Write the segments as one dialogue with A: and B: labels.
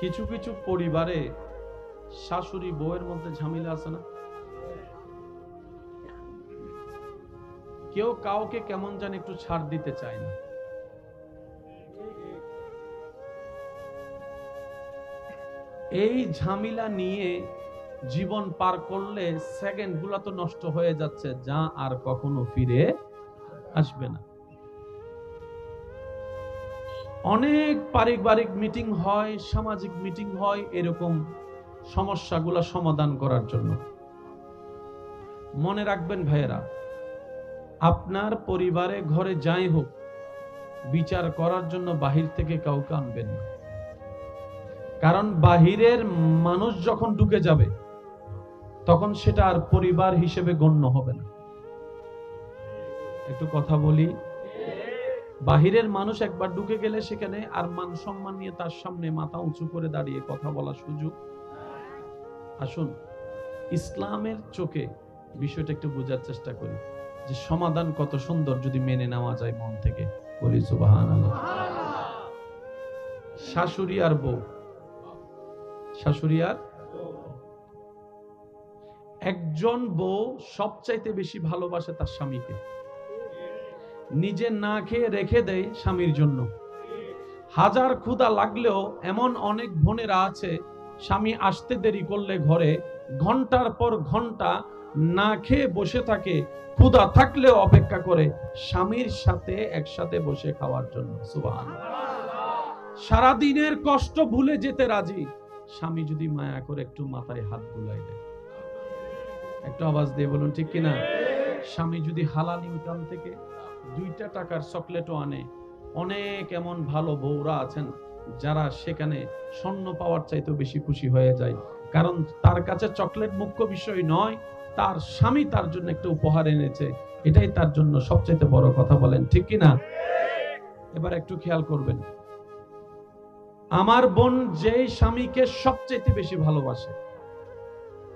A: কিছু কিছু পরিবারে শাশুড়ি বউয়ের মধ্যে ঝামেলা আছে না? কেউ কাউকে কেমন জানি একটু ছাড় দিতে চায় না। এই ঝামেলা নিয়ে জীবন পার করলে সেকেন্ড গুলা তো নষ্ট হয়ে যাচ্ছে, যা আর কখনো ফিরে আসবে না। অনেক পারিবারিক মিটিং হয়, সামাজিক মিটিং হয় এরকম সমস্যাগুলা সমাধান করার জন্য। মনে রাখবেন ভাইয়েরা, আপনার পরিবারে ঘরে যাই হোক, বিচার করার জন্য বাহির থেকে কাউকে আনবেন না। কারণ বাহিরের মানুষ যখন ঢুকে যাবে তখন সেটা আর পরিবার হিসেবে গণ্য হবে না। একটু কথা বলি, বাহিরের মানুষ একবার ঢুকে গেলে সেখানে আর মান সম্মান নিয়ে তার সামনে মাথা উঁচু করে দাঁড়িয়ে কথা বলার সুযোগ। আসুন ইসলামের চোখে বিষয়টা একটু বোঝার চেষ্টা করি, যে সমাধান কত সুন্দর যদি মেনে নেওয়া যায় মন থেকে। বলি সুবহানাল্লাহ। শাশুড়ি আর বউ, শাশুড়ি আর একজন বউ সবচাইতে বেশি ভালোবাসে তার স্বামীকে, নিজে না খেয়ে রেখে দেয় স্বামীর জন্য। হাজার ক্ষুধা লাগলেও এমন অনেক বোনেরা আছে, স্বামী আসতে দেরি করলে ঘরে ঘন্টার পর ঘন্টা না খেয়ে বসে থাকে, ক্ষুধা থাকলেও অপেক্ষা করে স্বামীর সাথে একসাথে বসে খাওয়ার জন্য। সুবহানাল্লাহ। সারাদিনের কষ্ট ভুলে যেতে রাজি, স্বামী যদি মায়া করে একটু মাথায় হাত বুলাই দেয়। একটু আওয়াজ দিয়ে বলুন ঠিক কিনা? স্বামী যদি হালাল ইনকাম থেকে 2টা টাকার চকলেটও আনে, অনেক এমন ভালো বউরা আছেন যারা সেখানে স্বর্ণ পাওয়ার চাইতেও বেশি খুশি হয়ে যায়। কারণ তার কাছে চকলেট মুখ্য বিষয় নয়, তার স্বামী তার জন্য একটা উপহার এনেছে, এটাই তার জন্য সবচেয়ে বড় কথা। বলেন ঠিক কিনা? এবার একটু খেয়াল করবেন, আমার বোন যেই স্বামীকে সবচেয়ে বেশি ভালোবাসে,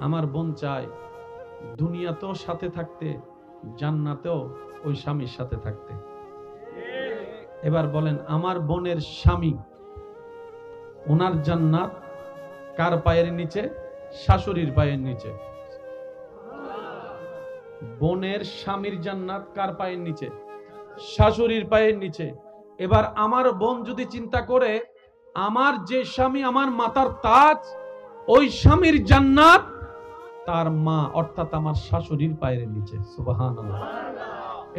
A: আমার বোন চায় দুনিয়াতেও সাথে থাকতে, জান্নাতেও ওই স্বামীর সাথে থাকতে। এবার বলেন, আমার বোনের স্বামী, ওনার জান্নাত কার পায়ের নিচে? শাশুড়ির পায়ের নিচে। বোনের স্বামীর জান্নাত কার পায়ের নিচে? শাশুড়ির পায়ের নিচে। এবার আমার বোন যদি চিন্তা করে, আমার যে স্বামী আমার মাতার তাজ, ওই স্বামীর জান্নাত তার মা অর্থাৎ আমার শাশুড়ির পায়ের নিচে। সুবহানাল্লাহ।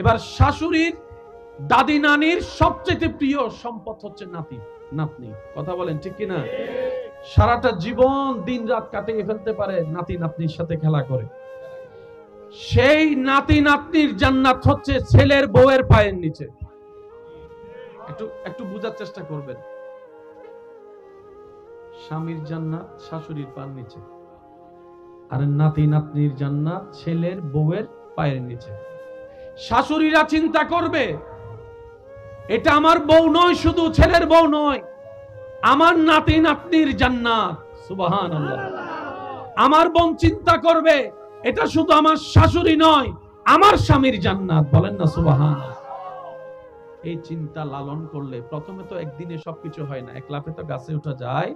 A: এবার শাশুড়ির দাদি নানির সবচেয়ে প্রিয় সম্পদ হচ্ছে নাতি নাতনি। কথা বলেন ঠিক কিনা? সারাটা জীবন দিন রাত কাটিয়ে ফেলতে পারে নাতি নাতনির সাথে খেলা করে। সেই নাতি নাতনির জান্নাত হচ্ছে ছেলের বউয়ের পায়ের নিচে। একটু একটু বুঝার চেষ্টা করবেন, স্বামীর জান্নাত শাশুড়ির পায়ের নিচে, আর নাতি নাতনির জান্নাত ছেলের বউয়ের পায়ের নিচে। শাশুড়িরা চিন্তা করবে, এটা আমার বউ নয়, শুধু ছেলের বউ নয়, আমার নাতি নাতনির জান্নাত। সুবহানাল্লাহ। আমার বোন চিন্তা করবে, এটা শুধু আমার শাশুড়ি নয়, আমার স্বামীর জান্নাত। বলেন না সুবহানাল্লাহ। এই চিন্তা লালন করলে প্রথমে তো একদিনে সবকিছু হয় না, এক লাফে তো গাছে ওঠা যায়।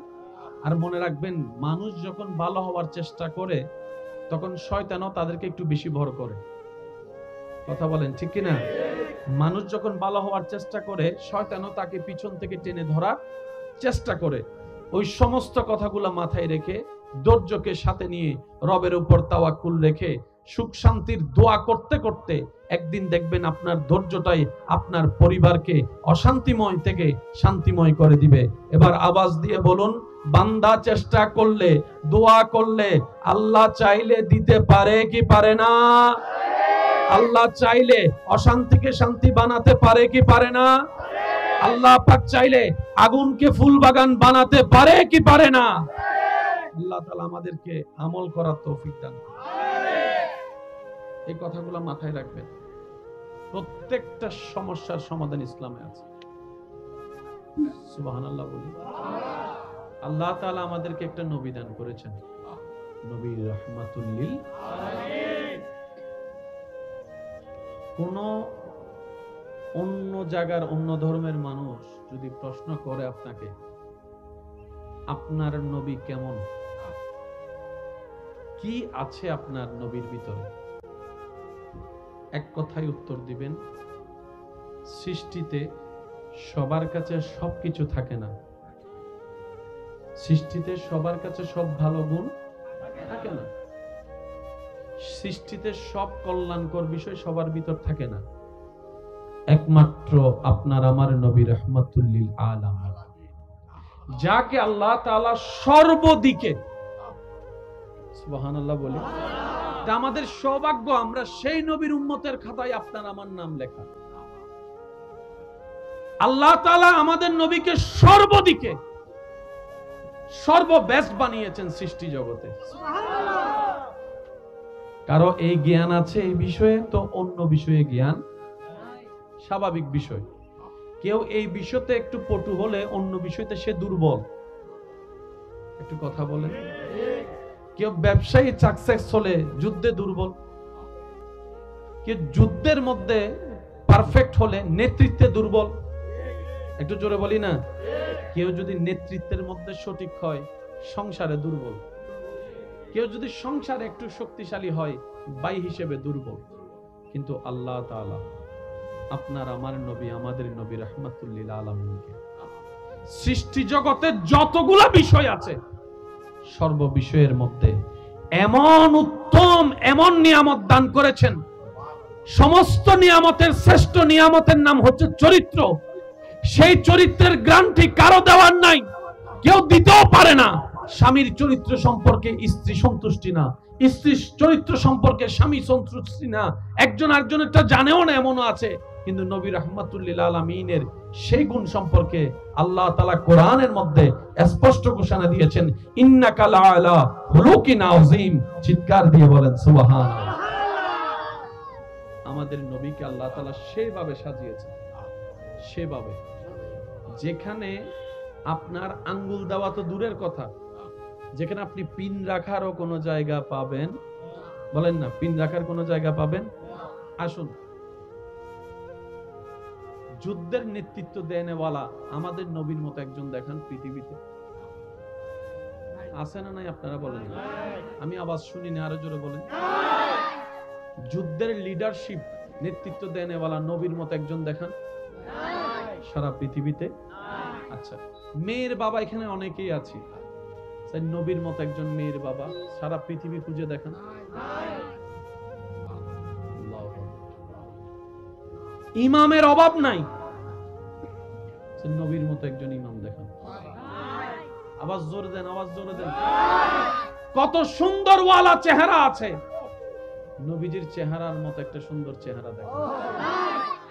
A: আর মনে রাখবেন, মানুষ যখন ভালো হওয়ার চেষ্টা করে তখন শয়তানও তাদেরকে একটু বেশি ভর করে। কথা বলেন ঠিক কিনা? মানুষ যখন ভালো হওয়ার চেষ্টা করে, শয়তানও তাকে পিছন থেকে টেনে ধরার চেষ্টা করে। ওই সমস্ত কথাগুলো মাথায় রেখে, ধৈর্যকে সাথে নিয়ে, রবের উপর তাওয়াক্কুল রেখে, সুখ শান্তির দোয়া করতে করতে একদিন দেখবেন আপনার ধৈর্যটাই আপনার পরিবারকে অশান্তিময় থেকে শান্তিময় করে দিবে। এবার আওয়াজ দিয়ে বলুন, বান্দা চেষ্টা করলে, দোয়া করলে, আল্লাহ চাইলে দিতে পারে কি পারে না? আল্লাহ চাইলে অশান্তিকে শান্তি বানাতে পারে কি পারে না? আল্লাহ পাক চাইলে আগুনকে ফুল বাগান বানাতে পারে কি পারে না? আল্লাহ তাআলা আমাদেরকে আমল করার তৌফিক দান করুন। এই কথাগুলো মাথায় রাখবেন, প্রত্যেকটা সমস্যার সমাধান ইসলামে আছে। সুবহানাল্লাহ বলি। আল্লাহ তাআলা আমাদেরকে একটা নবী দান করেছেন, নবী রাহমাতুল লিল আলামিন। কোন অন্য জায়গার অন্য ধর্মের মানুষ যদি প্রশ্ন করে আপনাকে আপনার নবী কেমন, কি আছে আপনার নবীর ভিতরে? এক কথায় উত্তর দিবেন, সৃষ্টিতে সবার কাছে সবকিছু থাকে না। সৃষ্টিতে সবার কাছে সব ভালো গুণ থাকে না। সৃষ্টিতে সব কল্যাণকর বিষয় সবার ভিতর থাকে না। একমাত্র আপনার আমার নবী রাহমাতুল লিল আলামিন, যাকে আল্লাহ তাআলা সর্বদিকে, সুবহানাল্লাহ বলি, এটা আমাদের সৌভাগ্য, আমরা সেই নবীর উম্মতের খাতায় আপনার আমার নাম লেখা। আল্লাহ তাআলা আমাদের নবীকে সর্বদিকে সর্ববেস্ট বানিয়েছেন সৃষ্টি জগতে। কারো এই জ্ঞান আছে এই বিষয়ে, তো অন্য বিষয়ে জ্ঞান স্বাভাবিক বিষয়। কেউ এই বিষয়তে একটু পটু হলে অন্য বিষয়তে সে দুর্বল। একটু কথা বলেন। কেউ ব্যবসায়ী সাকসেস হলে যুদ্ধে দুর্বল। কেউ যুদ্ধের মধ্যে পারফেক্ট হলে নেতৃত্বে দুর্বল। একটু জোরে বলি না? কেউ যদি নেতৃত্বের মধ্যে সঠিক হয় সংসারে দুর্বল। কেউ যদি সংসারে একটু শক্তিশালী হয় ভাই হিসেবে দুর্বল। কিন্তু আল্লাহ তাআলা আপনার আমার নবী, আমাদের নবী রাহমাতুল লিল আলামিনকে সৃষ্টি জগতে যতগুলা বিষয় আছে সর্ব বিষয়ের মধ্যে এমন উত্তম, এমন নিয়ামত দান করেছেন। সমস্ত নিয়ামতের শ্রেষ্ঠ নিয়ামতের নাম হচ্ছে চরিত্র। সেই চরিত্রের গ্যারান্টি কারো দেওয়ার নাই, কেউ দিতেও পারে না। স্বামীর চরিত্র সম্পর্কে স্ত্রী সন্তুষ্টি না, স্ত্রীর চরিত্র সম্পর্কে স্বামী সন্তুষ্টি না, একজন আরেকজনেরটা জানেও না, এমনও আছে। কিন্তু নবী রাহমাতুল লিল আলামিনের সেই গুণ সম্পর্কে আল্লাহ তাআলা কোরআনের মধ্যে স্পষ্ট ঘোষণা দিয়েছেন, ইন্নাকা লাআলা খুলুকিন আযীম। চিৎকার দিয়ে বলেন সুবহানাল্লাহ। আমাদের নবীকে আল্লাহ তাআলা সেইভাবে সাজিয়েছেন, সেভাবে যেখানে আপনার আঙ্গুল দেওয়া তো দূরের কথা, যেখানে আপনি পিন রাখারও কোনো জায়গা পাবেন, বলেন না, পিন রাখার কোনো জায়গা পাবেন? আসুন, যুদ্ধের নেতৃত্ব দেনেওয়ালা আমাদের নবীর মতো একজন দেখান পৃথিবীতে। আছে না নাই আপনারা বলেন? আমি আওয়াজ শুনি না, আরো জোরে বলেন। যুদ্ধের লিডারশিপ নেতৃত্ব দেনেওয়ালা নবীর মতো একজন দেখান সারা পৃথিবীতে। আচ্ছা, মেয়ের বাবা এখানে অনেকেই আছে, নবীর মতো একজন মেয়ের বাবা সারা পৃথিবী খুঁজে দেখান। ইমামের অভাব নাই, নবীর মতো একজন ইমাম দেখান। আওয়াজ জোরে দেন, আওয়াজ জোরে দেন। কত সুন্দর ওয়ালা চেহারা আছে, নবীজির চেহারার মতো একটা সুন্দর চেহারা দেখান।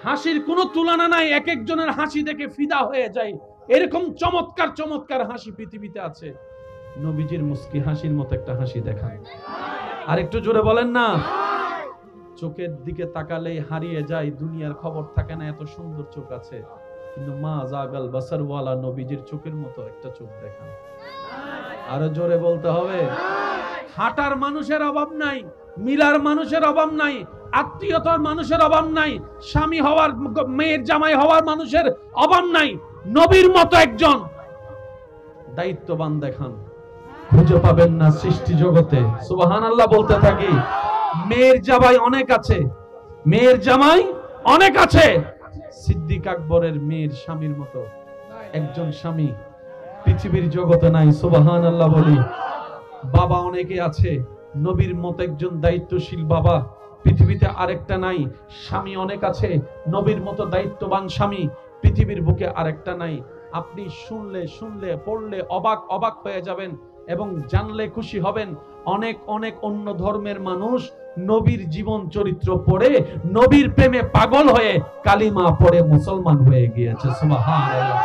A: হাসির কোনো তুলনা নাই, এক একজনের হাসি দেখে ফিদা হয়ে যায়। এরকম চমৎকার চমৎকার হাসি পৃথিবীতে আছে, নবীজির মুস্কি হাসির মতো একটা হাসি দেখান। আর একটু জোরে বলেন না। চোখের দিকে তাকালেই হারিয়ে যায়, দুনিয়ার খবর থাকে না, এত সুন্দর চোখ আছে। কিন্তু মা জাগাল বাসার ওয়ালা নবীজির চোখের মতো একটা চোখ দেখান। আরো জোরে বলতে হবে। হাঁটার মানুষের অভাব নাই, মিলার মানুষের অভাব নাই, আত্মীয়তার মানুষের অভাব নাই, স্বামী হওয়ার, মেয়ের জামাই হওয়ার মানুষের অভাব নাই। নবীর মতো একজন দায়িত্ববান দেখান, খুঁজে পাবেন না সৃষ্টি জগতে। সুবহানাল্লাহ বলতে থাকি। মেয়ের জামাই অনেক আছে, মেয়ের জামাই অনেক আছে। সিদ্দিক আকবরের মেয়ের স্বামীর মতো একজন স্বামী পৃথিবীর জগতে নাই। সুবহানাল্লাহ বলি। বাবা অনেকে আছে, নবীর মতো একজন দায়িত্বশীল বাবা পৃথিবীতে আরেকটা নাই। স্বামী অনেক আছে, নবীর মতো দায়িত্ববান স্বামী পৃথিবীর বুকে আরেকটা নাই। আপনি শুনলে শুনলে পড়লে অবাক অবাক হয়ে যাবেন এবং জানলে খুশি হবেন। অনেক অনেক অন্য ধর্মের মানুষ নবীর জীবন চরিত্র পড়ে নবীর প্রেমে পাগল হয়ে কালিমা পড়ে মুসলমান হয়ে গিয়েছে। সুবহানাল্লাহ।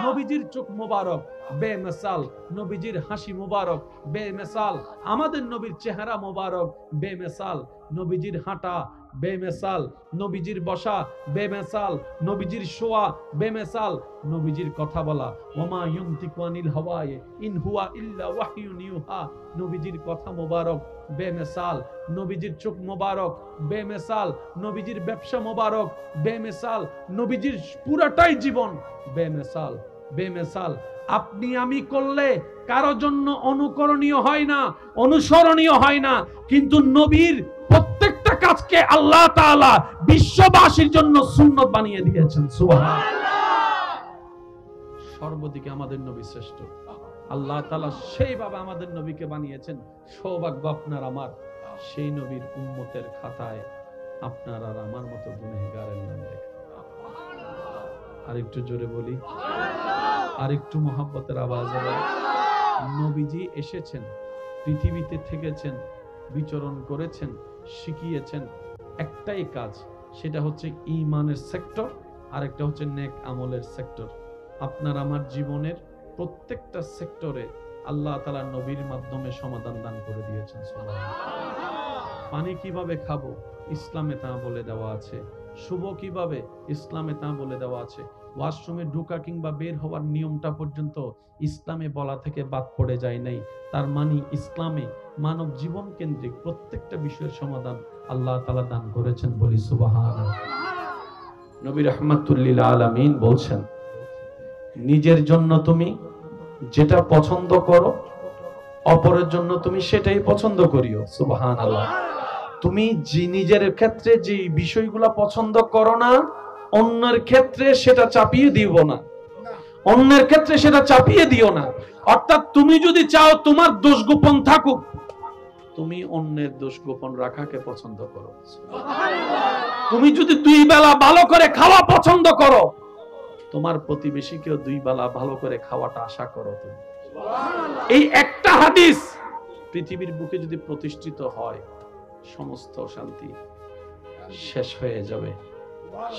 A: নবীজির চোখ মোবারক বেমিসাল, নবীজির হাসি মোবারক বেমিসাল, আমাদের নবীর চেহারা মোবারক বেমিসাল, নবীজির হাঁটা বেমিসাল, নবীজির বসা বেমিসাল, নবীজির শোয়া বেমিসাল, নবীজির কথা বলা ওমা ইউনতিকু আনিল হাওয়ায়ে ইন হুয়া ইল্লা ওয়াহয়ুন ইউহা, নবীজির কথা মোবারক বেমিসাল, নবীজির চোখ মোবারক বেমিসাল, নবীজির ব্যবসা মোবারক বেমিসাল, নবীজির পুরাটাই জীবন বেমিসাল। বেমিসাল। আপনি আমি করলে কারো জন্য অনুকরণীয় হয় না, অনুসরণীয় হয় না, কিন্তু নবীর প্রত্যেকটা কাজকে আল্লাহ তাআলা বিশ্ববাসীর জন্য সুন্নত বানিয়ে দিয়েছেন। সুবহানাল্লাহ। সর্বদিকে আমাদের নবী শ্রেষ্ঠ। আল্লাহ তাআলা সেইভাবে আমাদের নবীকে বানিয়েছেন। সৌভাগ্য আপনার আমার, সেই নবীর উম্মতের খাতায় আপনার আর আমার মতো গুনাহগারের নাম লেখা। আরেকটু জোরে বলি, আরেকটু মহব্বতের আওয়াজ হবে। নবীজি এসেছেন, পৃথিবীতে থেকেছেন, বিচরণ করেছেন, শিখিয়েছেন একটাই কাজ, সেটা হচ্ছে ঈমানের সেক্টর, আর একটা হচ্ছে নেক আমলের সেক্টর। আপনার আমার জীবনের প্রত্যেকটা সেক্টরে আল্লাহ তাআলা নবীর মাধ্যমে সমাধান দান করে দিয়েছেন। সুবহানাল্লাহ। পানি কিভাবে খাবো, ইসলামে তা বলে দেওয়া আছে। শুভ কিভাবে, ইসলামে তা বলে দেওয়া আছে। ওয়াশরুমে ঢোকা কিংবা বের হওয়ার নিয়মটা পর্যন্ত ইসলামে বলা থেকে বাদ পড়ে যায় নাই। তার মানে ইসলামে মানব জীবন কেন্দ্রিক প্রত্যেকটা বিষয়ের সমাধান আল্লাহ তাআলা দান করেছেন। বলি সুবহানাল্লাহ। নবী রাহমাতুল লিল আলামিন বলছেন, নিজের জন্য তুমি যেটা পছন্দ করো, অপরের জন্য তুমি সেটাই পছন্দ করিও। সুবহানাল্লাহ। তুমি নিজের ক্ষেত্রে যে বিষয়গুলো পছন্দ করো না, অন্যের ক্ষেত্রে সেটা চাপিয়ে দিও না, অন্যের ক্ষেত্রে সেটা চাপিয়ে দিও না। অর্থাৎ তুমি যদি চাও তোমার দোষ গোপন থাকুক, তুমি অন্যের দোষ গোপন রাখাকে পছন্দ করো। তুমি যদি দুই বেলা ভালো করে খাওয়া পছন্দ করো, তোমার প্রতিবেশীকেও দুই বেলা ভালো করে খাওয়াটা আশা করো তুমি। এই একটা হাদিস পৃথিবীর বুকে যদি প্রতিষ্ঠিত হয়, সমস্ত শান্তি শেষ হয়ে যাবে,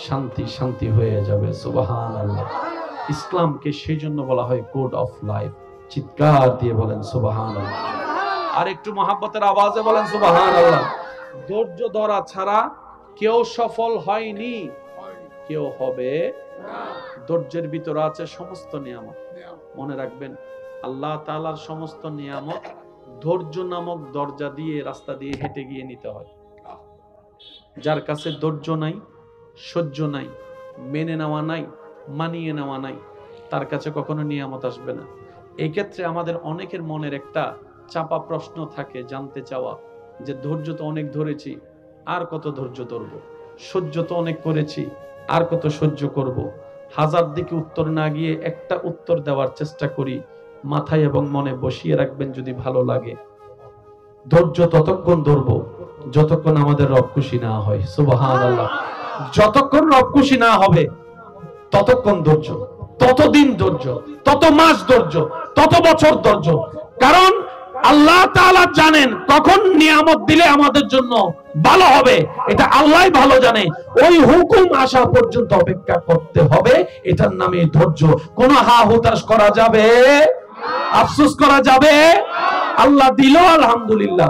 A: শান্তি শান্তি হয়ে যাবে। সুবহানাল্লাহ। ইসলামকে সেই জন্য বলা হয় কোড অফ লাইফ। চিৎকার দিয়ে বলেন সুবহানাল্লাহ। আর একটু মহব্বতের আওয়াজে বলেন সুবহানাল্লাহ। ধৈর্য ধরা ছাড়া কেউ সফল হয়নি, কেউ হবে না। ধৈর্যের ভিতরে আছে সমস্ত নিয়ামত। মনে রাখবেন, আল্লাহ তাআলার সমস্ত নিয়ামত ধৈর্য নামক দরজা দিয়ে, রাস্তা দিয়ে হেঁটে গিয়ে নিতে হয়। যার কাছে ধৈর্য নাই, সহ্য নাই, মেনে নেওয়া নাই, মানিয়ে নেওয়া নাই, তার কাছে কখনো নিয়ামত আসবে না। এই ক্ষেত্রে আমাদের অনেকের মনের একটা চাপা প্রশ্ন থাকে, জানতে চাওয়া, যে ধৈর্য তো অনেক ধরেছি, আর কত ধৈর্য ধরব? সহ্য তো অনেক করেছি, আর কত সহ্য করব? হাজার দিকে উত্তর না গিয়ে একটা উত্তর দেওয়ার চেষ্টা করি। মাথায় এবং মনে বসিয়ে রাখবেন, যদি ভালো লাগে, ধৈর্য ততক্ষণ ধরবো যতক্ষণ আমাদের রব খুশি না হয়। সুবহানাল্লাহ। যতক্ষণ রব খুশি না হবে ততক্ষণ ধৈর্য, ততদিন ধৈর্য, তত মাস ধৈর্য, তত বছর ধৈর্য। কারণ আল্লাহ তাআলা জানেন কখন নিয়ামত দিলে আমাদের জন্য ভালো হবে, এটা আল্লাহই ভালো জানে। ওই হুকুম আসা পর্যন্ত অপেক্ষা করতে হবে, এটার নামে ধৈর্য। কোন হা হুতাশ করা যাবে, আফসোস করা যাবে? আল্লাহ দিল আলহামদুলিল্লাহ,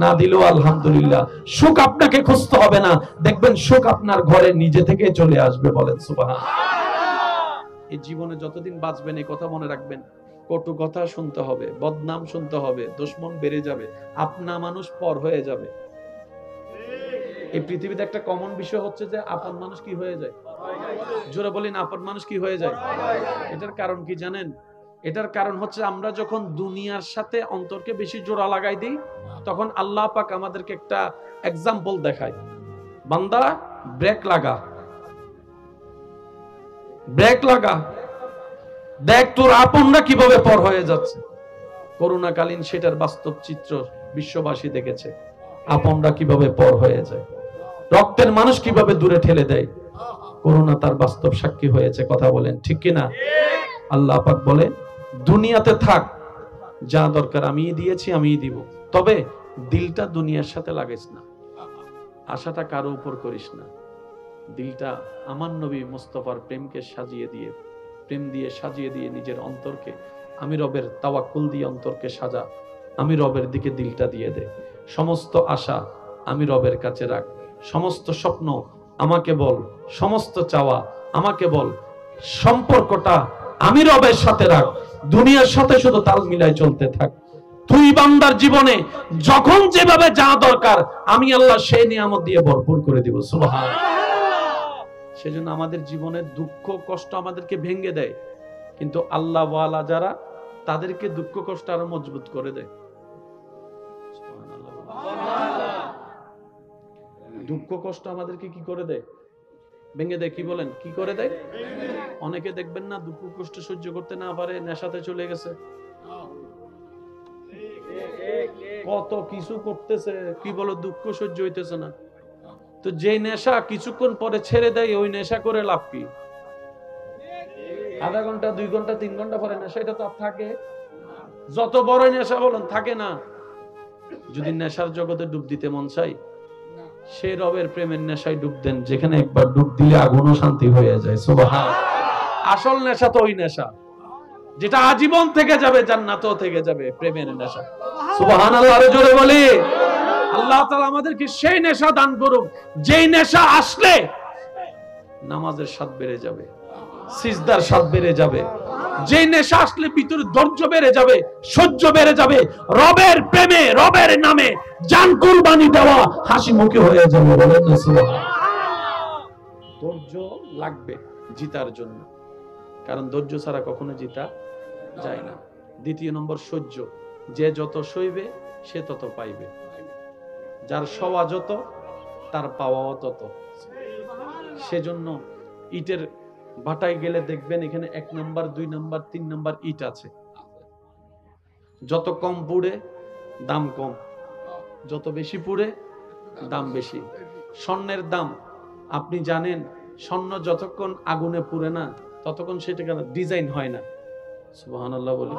A: না দিল আলহামদুলিল্লাহ। সুখ আপনাকে খুঁজতে হবে না, দেখবেন সুখ আপনার ঘরে নিজে থেকে চলে আসবে। বলেন সুবহানাল্লাহ। এই জীবনে যতদিন বাঁচবেন এই কথা মনে রাখবেন, কটু কথা শুনতে হবে, বদনাম শুনতে হবে, দুশমন বেড়ে যাবে, আপনা মানুষ পর হয়ে যাবে। এই পৃথিবীতে একটা কমন বিষয় হচ্ছে যে আপন মানুষ কি হয়ে যায়? জোরে বলেন, আপন মানুষ কি হয়ে যায়? এটার কারণ কি জানেন? এটার কারণ হচ্ছে আমরা যখন দুনিয়ার সাথে অন্তরকে বেশি জোড়া লাগাই দিই, তখন আল্লাহ পাক আমাদেরকে একটা এক্সাম্পল দেখায়, বান্দা ব্রেক লাগা, ব্রেক লাগা, দেখ তোর আপনরা কিভাবে পর হয়ে যাচ্ছে। করোনাকালীন সেটার বাস্তব চিত্র বিশ্ববাসী দেখেছে, আপনরা কিভাবে পর হয়ে যায়, রক্তের মানুষ কিভাবে দূরে ঠেলে দেয়। করোনা তার বাস্তব সাক্ষী হয়েছে। কথা বলেন ঠিক কিনা? আল্লাহ পাক বলে, দুনিয়াতে থাক, যা দরকার আমিই দিয়েছি, আমিই দিব, তবে দিলটা দুনিয়ার সাথে লাগাইস না, আশাটা কারো উপর করিস না। দিলটা আমার নবী মুস্তাফার প্রেমকে সাজিয়ে দিয়ে, প্রেম দিয়ে সাজিয়ে দিয়ে নিজের অন্তরকে, আমি রবের তাওয়াক্কুল দিয়ে অন্তরকে সাজা, আমি রবের দিকে দিলটা দিয়ে দে। সমস্ত আশা আমি রবের কাছে রাখ, সমস্ত স্বপ্ন আমাকে বল, সমস্ত চাওয়া আমাকে বল, সম্পর্কটা আমি রবের সাথে রাখ, দুনিয়ার সাথে শুধু তাল মিলাই চলতে থাক। তুই বান্দার জীবনে যখন যেভাবে যা দরকার আমি আল্লাহ সেই নিয়ামত দিয়ে ভরপুর করে দিব। সুবহানাল্লাহ। সেজন্য আমাদের জীবনের দুঃখ কষ্ট আমাদেরকে ভেঙে দেয়, কিন্তু আল্লাহ ওয়ালা যারা, তাদেরকে দুঃখ কষ্ট আরো মজবুত করে দেয়। দুঃখ কষ্ট আমাদেরকে কি করে দেয়? ভেঙে দেয়। কি বলেন, কি করে দেয়? অনেকে দেখবেন না, দুঃখ কষ্ট সহ্য করতে না পারে নেশাতে চলে গেছে, কত কিছু করতেছে, কি বলো, দুঃখ সহ্য হইতেছে না। তো যে নেশা কিছুক্ষণ পরে ছেড়ে দেয়, ওই নেশা করে লাভ কি? আধা ঘন্টা, 2 ঘন্টা, 3 ঘন্টা পরে নেশা এটা তো থাকে। যত বড় নেশা বলেন, থাকে না। যদি নেশার জগতে ডুব দিতে মন চাই, সে রবের প্রেমের নেশায় ডুব দেন, যেখানে একবার ডুব দিলে আগুনও শান্তি হয়ে যায়। সুবহান। আসল নেশা তো ওই নেশা যেটা আজীবন থেকে যাবে, জান্নাতও থেকে যাবে, প্রেমের নেশা। সুবহানাল্লাহ, আরো জোরে বলি। আল্লাহ তাআলা আমাদেরকে সেই নেশা দান করুক, যেই নেশা আসলে নামাজের স্বাদ বেড়ে যাবে, সিজদার স্বাদ বেড়ে যাবে, যেই নেশা আসলে ভিতরে ধৈর্য বেড়ে যাবে, সহ্য বেড়ে যাবে, রবের প্রেমে, রবের নামে জান কুরবানি দেওয়া হাসি মুখে হয়ে যাবে। বলেন না সুবহান। ধৈর্য লাগবে জিতার জন্য, কারণ ধৈর্য ছাড়া কখনো জিতা যায় না। দ্বিতীয় নম্বর সহ্য। যে যত সইবে সে তত পাইবে, যার সওয়া যত তার পাওয়াও তত। সেজন্য ইটের ভাটায় গেলে দেখবেন এখানে 1 নাম্বার, 2 নাম্বার, 3 নাম্বার ইট আছে। যত কম পুড়ে দাম কম, যত বেশি পুড়ে দাম বেশি। স্বর্ণের দাম আপনি জানেন, স্বর্ণ যতক্ষণ আগুনে পুড়ে না ততক্ষণ সেটাকে ডিজাইন হয় না। সুবহানাল্লাহ বলি।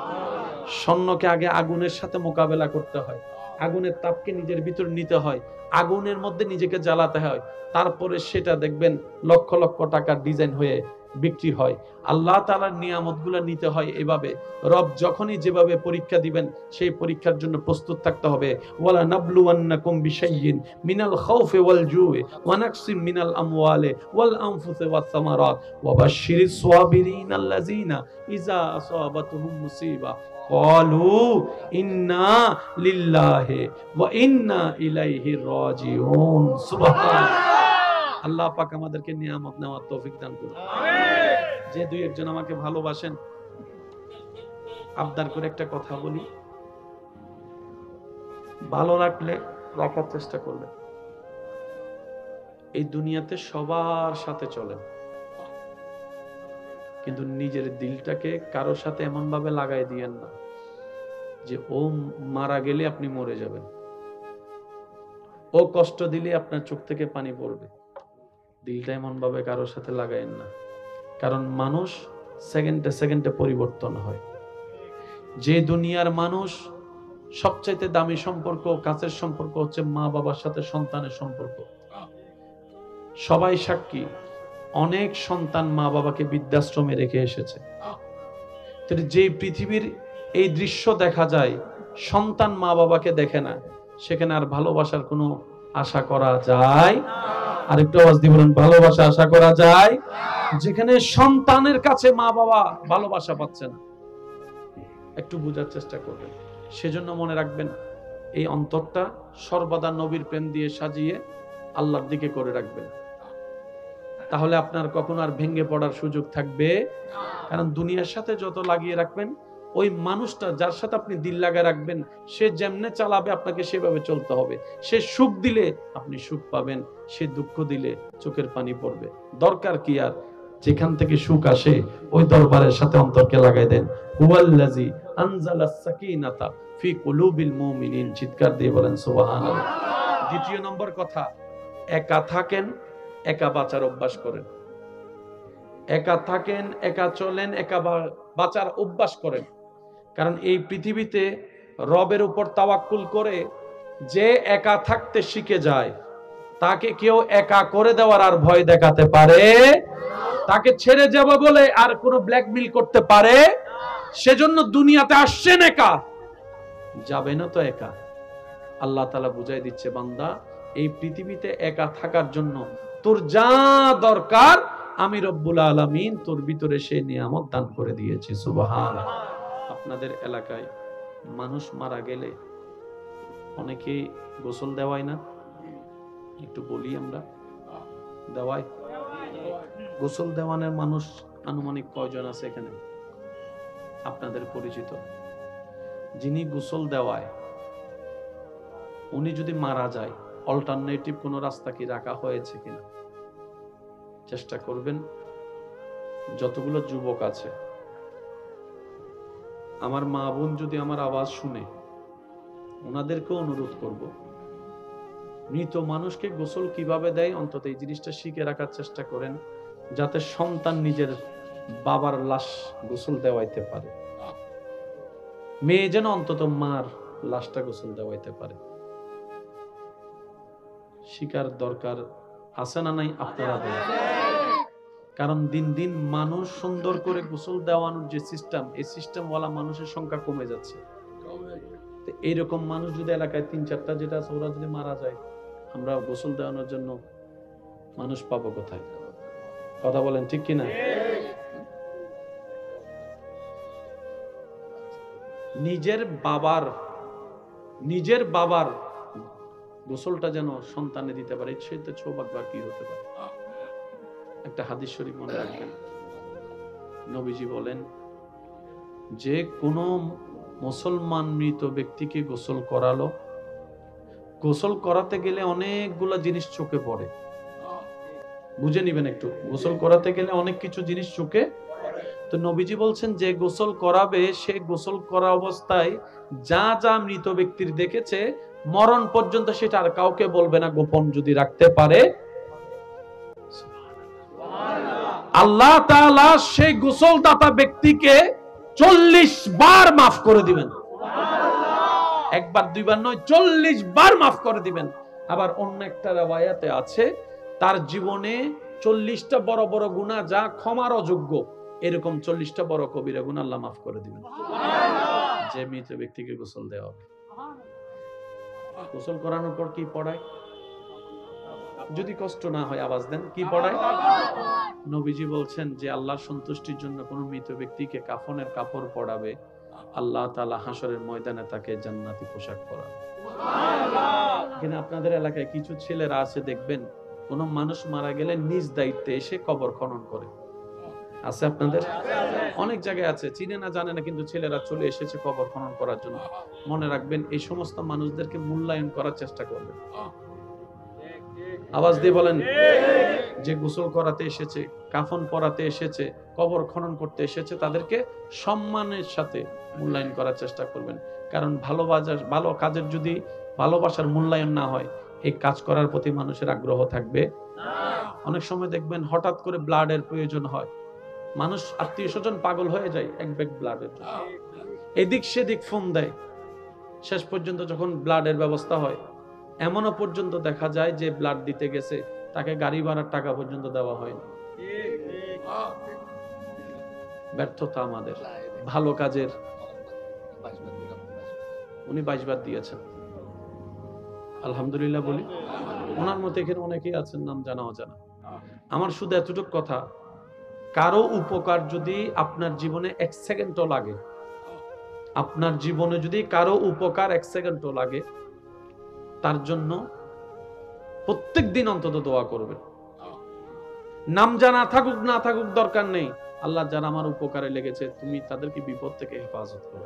A: স্বর্ণকে আগে আগুনের সাথে মোকাবেলা করতে হয়, আগুনের তাপকে নিজের ভিতর নিতে হয়, আগুনের মধ্যে নিজেকে জ্বালাতে হয়, তারপরে সেটা দেখবেন লক্ষ লক্ষ টাকার ডিজাইন হয়ে বিক্রি হয়। আল্লাহ তাআলার নিয়ামতগুলো নিতে হয় এভাবে। রব যখনই যেভাবে পরীক্ষা দিবেন, সেই পরীক্ষার জন্য প্রস্তুত থাকতে হবে। ওয়ালা নাবলুওয়ান্নাকুম বিশাইইন মিনাল খাউফি ওয়াল জুই ওয়া নাকসিম মিনাল আমওয়ালি ওয়াল আনফুসি ওয়াস সামারাত ওয়া বাশশিরিস সাবিরিন আল্লাযিনা ইযা আসাবাতুহুম মুসিবা ক্বালু ইন্না লিল্লাহি ওয়া ইন্না ইলাইহি রাজিউন। সুবহানাল্লাহ। আল্লাহ পাক আমাদেরকে নিয়ামত নেওয়ার তৌফিক দান করুন। আমিন। যে 2 একজন আমাকে ভালোবাসেন, আবদার করে একটা কথা বলি, ভালো রাখলে রাখার চেষ্টা করবেন। এই দুনিয়াতে সবার সাথে চলেন, কিন্তু নিজের দিলটাকে কারোর সাথে এমন ভাবে লাগাই দিয়েন না যে ও মারা গেলে আপনি মরে যাবেন, ও কষ্ট দিলে আপনার চোখ থেকে পানি পড়বে। দিলটা এমন ভাবে কারোর সাথে লাগাইন না, কারণ মানুষ সেকেন্ডে সেকেন্ডে পরিবর্তন হয়। যে দুনিয়ার মানুষ সবচাইতে দামি সম্পর্ক, কাছের সম্পর্ক হচ্ছে মা বাবার সাথে সন্তানের সম্পর্ক। সবাই সাক্ষী, অনেক সন্তান মা বাবাকে বৃদ্ধাশ্রমে রেখে এসেছে। যে পৃথিবীর এই দৃশ্য দেখা যায়, সন্তান মা বাবাকে দেখে না, সেখানে আর ভালোবাসার কোনো আশা করা যায়? আরেকটু আওয়াজ দিয়ে বলুন, ভালোবাসা আশা করা যায়? যেখানে সন্তানের কাছে মা বাবা ভালোবাসা পাচ্ছে না, একটু বোঝার চেষ্টা করবেন। সেজন্য মনে রাখবেন, এই অন্তরটা সর্বদা নবীর প্রেম দিয়ে সাজিয়ে আল্লাহর দিকে করে রাখবেন, তাহলে আপনার কখনো আর ভেঙে পড়ার সুযোগ থাকবে। কারণ দুনিয়ার সাথে যত লাগিয়ে রাখবেন, ওই মানুষটা যার সাথে আপনি দিল লাগা রাখবেন, সে যেমনে চালাবে আপনাকে সেভাবে চলতে হবে। সে সুখ দিলে আপনি সুখ পাবেন, সে দুঃখ দিলে চোখের পানি পড়বে। দরকার কি আর, যেখান থেকে সুখ আসে ওই দরবারের সাথে অন্তরকে লাগাই দেন। হুয়াল্লাযী আনজালাস সাকিনাতা ফি কুলুবিল মুমিনিন। চিৎকার দিয়ে বলেন সুবহানাল্লাহ। দ্বিতীয় নম্বর কথা, একা থাকেন, একা বাঁচার অভ্যাস করেন। একা থাকেন, একা চলেন, একা বাঁচার অভ্যাস করেন। কারণ এই পৃথিবীতে রবের উপর তাওয়াক্কুল করে যে একা থাকতে শিখে যায়, তাকে কেউ একা করে দেওয়ার আর ভয় দেখাতে পারে? তাকে ছেড়ে যাব বলে আর কোনো ব্ল্যাকমেইল করতে পারে? সেজন্য দুনিয়াতে আসছেন একা, যাবেনও তো একা। আল্লাহ তাআলা বুঝাই দিচ্ছে, বান্দা এই পৃথিবীতে একা থাকার জন্য তোর যা দরকার আমি রব্বুল আলামিন তোর ভিতরে সেই নিয়ামত দান করে দিয়েছি। সুবহানাল্লাহ। আপনাদের এলাকায় মানুষ মারা গেলে অনেকেই গোসল দেওয়ায় না? একটু বলি, আমরা দেওয়াই। গোসল দেওয়ানোর মানুষ আনুমানিক কয়জন আছে এখানে? আপনাদের পরিচিত, যিনি গোসল দেওয়ায় উনি যদি মারা যায়, অল্টারনেটিভ কোনো রাস্তা কি রাখা হয়েছে কিনা চেষ্টা করবেন। যতগুলো যুবক আছে, আমার মা বোন যদি আমার আওয়াজ শুনে, ওনাদেরকে অনুরোধ করব, মৃত মানুষকে গোসল কিভাবে দেয় অন্তত এই জিনিসটা শিখে রাখার চেষ্টা করেন, যাতে সন্তান নিজের বাবার লাশ গোসল দেওয়াইতে পারে, মেয়ে যেন অন্তত মার লাশটা গোসল দেওয়াইতে পারে। শিকার দরকার আছে না নাই আপনারা বলেন? কারণ দিন দিন মানুষ সুন্দর করে গোসল দেওয়ানোর যে সিস্টেম, এই সিস্টেম ওয়ালা মানুষের সংখ্যা কমে যাচ্ছে। এইরকম মানুষ যদি এলাকায় ৩-৪টা যেটা আছে, ওরা যদি মারা যায়, আমরা গোসল দেওয়ানোর জন্য মানুষ পাবো কোথায়? কথা বলেন ঠিক কিনা? নিজের বাবার গোসলটা যেন সন্তানে দিতে পারে, সেটা সৌভাগ্য কি হতে পারে? একটা হাদিস শরীফ মনে রাখবেন, নবীজি বলেন যে কোন মুসলমান মৃত ব্যক্তিকে গোসল করালো, গোসল করাতে গেলে অনেকগুলা জিনিস চোখে পড়ে, বুঝে নিবেন একটু। গোসল করাতে গেলে অনেক কিছু জিনিস চোখে, তো নবীজি বলছেন যে গোসল করাবে, সে গোসল করা অবস্থায় যা যা মৃত ব্যক্তির দেখেছে মরণ পর্যন্ত সেটা আর কাউকে বলবে না, গোপন যদি রাখতে পারে, আল্লাহ তাআলা সেই গোসলদাতা ব্যক্তিকে 40 বার মাফ করে দিবেন। একবার দুইবার নয়, 40 বার মাফ করে দিবেন। আবার অন্য একটা riwayate আছে, তার জীবনে 40টা বড় বড় গুনাহ যা ক্ষমার অযোগ্য, এরকম 40টা বড় কবিরা গুনাহ আল্লাহ মাফ করে দিবেন যে মৃত ব্যক্তিকে গোসল দেওয়া হবে। গোসল করানোর পর কি পড়ায়? যদি কষ্ট না হয় আওয়াজ দেন, কি পড়ায়? নবীজি বলছেন যে আল্লাহর সন্তুষ্টির জন্য কোন মৃত ব্যক্তিকে কাফনের কাপড় পরাবে, আল্লাহ তাআলা হাসরের ময়দানে তাকে জান্নাতি পোশাক পরাবে। কিন্তু আপনাদের এলাকায় কিছু ছেলেরা আছে, দেখবেন কোন মানুষ মারা গেলে নিজ দায়িত্বে এসে কবর খনন করে, আছে আপনাদের? অনেক জায়গায় আছে, চিনে না জানে না, কিন্তু ছেলেরা চলে এসেছে কবর খনন করার জন্য। মনে রাখবেন, এই সমস্ত মানুষদেরকে মূল্যায়ন করার চেষ্টা করবেন। আওয়াজ দিয়ে বলেন, যে গোসল করাতে এসেছে, কাফন পরাতে এসেছে, কবর খনন করতে এসেছে, তাদেরকে সম্মানের সাথে মূল্যায়ন করার চেষ্টা করবেন। কারণ ভালো কাজের যদি ভালোবাসার মূল্যায়ন না হয়, এই কাজ করার প্রতি মানুষের আগ্রহ থাকবে না। অনেক সময় দেখবেন হঠাৎ করে ব্লাডের প্রয়োজন হয়, মানুষ আত্মীয় স্বজন পাগল হয়ে যায় এক ব্যাগ ব্লাডের জন্য, এদিক সেদিক ফোন দেয়। শেষ পর্যন্ত যখন ব্লাডের ব্যবস্থা হয়, এমনও পর্যন্ত দেখা যায় যে ব্লাড দিতে গেছে, তাকে গাড়ি ভাড়ার টাকা পর্যন্ত দেওয়া হয়নি। ব্যর্থতা আমাদের ভালো কাজের। উনি 22 বার দিয়েছেন, আলহামদুলিল্লাহ বলি। ওনার মতো এখানে অনেকেই আছেন, নাম জানা অজানা। আমার শুধু এতটুকু কথা, কারো উপকার যদি আপনার জীবনে 1 সেকেন্ডও লাগে, আপনার জীবনে যদি কারো উপকার 1 সেকেন্ডও লাগে, তার জন্য প্রত্যেক দিন অন্তত দোয়া করবেন। নাম জানা থাকুক না থাকুক দরকার নেই, আল্লাহ যারা আমার উপকারে লেগেছে, তুমি তাদেরকে বিপদ থেকে হেফাজত করো।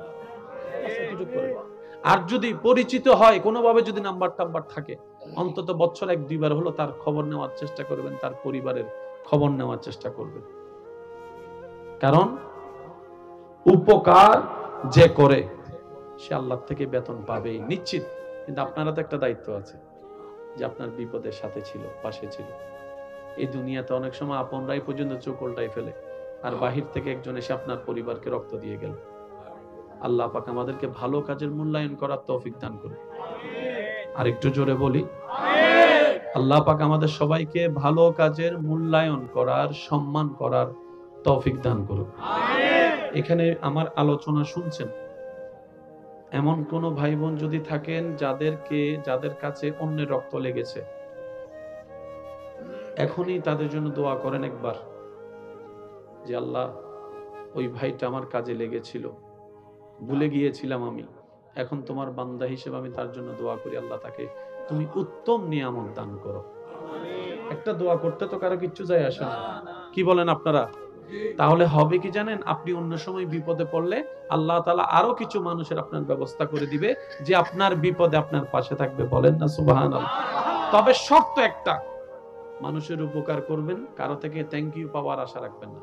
A: আর যদি পরিচিত হয় কোনোভাবে, যদি নাম্বার টাম্বার থাকে, অন্তত বছর 1-2 বার হলো তার খবর নেওয়ার চেষ্টা করবেন, তার পরিবারের খবর নেওয়ার চেষ্টা করবেন। কারণ উপকার যে করে সে আল্লাহ থেকে বেতন পাবেই নিশ্চিত। কিন্তু আপনারা তো একটা দায়িত্ব আছে, যে আপনার বিপদের সাথে ছিল, পাশে ছিল। এই দুনিয়াতে অনেক সময় আপনরাই পর্যন্ত চোখ উল্টাই ফেলে, আর বাহির থেকে একজন এসে আপনার পরিবারকে রক্ত দিয়ে গেল। আল্লাহ পাক আমাদেরকে ভালো কাজের মূল্যায়ন করার তৌফিক দান করুন। আর একটু জোরে বলি, আল্লাহ পাক আমাদের সবাইকে ভালো কাজের মূল্যায়ন করার, সম্মান করার তৌফিক দান করুন। এখানে আমার আলোচনা শুনছেন, এমন কোন ভাই বোন যদি থাকেন যাদের কাছে অন্যের রক্ত লেগেছে, এখনই তাদের জন্য দোয়া করেন একবার, যে আল্লাহ, ওই ভাইটা আমার কাজে লেগেছিল, ভুলে গিয়েছিলাম আমি, এখন তোমার বান্দা হিসেবে আমি তার জন্য দোয়া করি, আল্লাহ তাকে তুমি উত্তম নিয়ামত দান করো। একটা দোয়া করতে তো কারো কিচ্ছু যায় আসে না, কি বলেন আপনারা? তাহলে হবে কি জানেন, আপনি অন্য সময় বিপদে পড়লে আল্লাহ তাআলা আরো কিছু মানুষের আপনার ব্যবস্থা করে দিবে যে আপনার বিপদে আপনার পাশে থাকবে। বলেন না সুবহানাল্লাহ। তবে শর্ত একটা, মানুষের উপকার করবেন, কারো থেকে থ্যাংক ইউ পাওয়ার আশা রাখবেন না।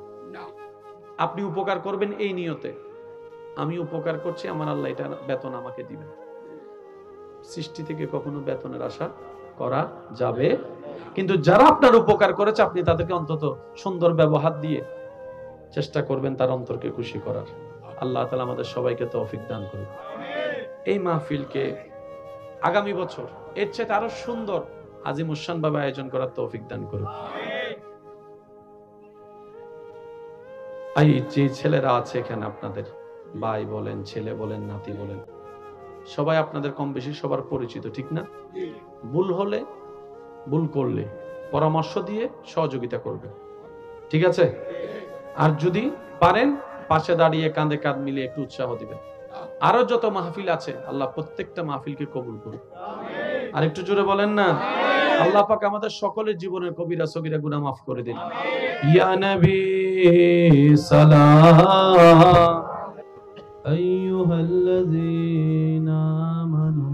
A: আপনি উপকার করবেন এই নিয়তে, আমি উপকার করছি, আমার আল্লাহ এটা বেতন আমাকে দিবেন। সৃষ্টি থেকে কখনো বেতনের আশা করা যাবে, কিন্তু যারা আপনার উপকার করেছে আপনি তাদেরকে অন্তত সুন্দর ব্যবহার দিয়ে চেষ্টা করবেন তার অন্তরকে খুশি করার। আল্লাহ তাআলা আমাদের সবাইকে তৌফিক দান করুন। এই মাহফিলকে আগামী বছর এর চেয়ে আরো সুন্দর আজিমুশান ভাবে আয়োজন করার তৌফিক দান করুন। এই যে ছেলেরা আছে এখানে, আপনাদের ভাই বলেন, ছেলে বলেন, নাতি বলেন, সবাই আপনাদের কম বেশি সবার পরিচিত, ঠিক না? ভুল হলে, ভুল করলে পরামর্শ দিয়ে সহযোগিতা করবে, ঠিক আছে? আর যদি পারেন পাশে দাঁড়িয়ে কাঁধে কাঁধ মিলিয়ে একটু উৎসাহ দিবেন। আরো যত মাহফিল আছে আল্লাহ প্রত্যেকটা মাহফিলকে কবুল করুন। আর একটু জোরে বলেন না। আল্লাহ পাক আমাদের সকলের জীবনের কবিরা সগীরা গুনাহ মাফ করে দিন। ইয়া নবী সালাম আইয়ুহাল্লাযীনা আমানু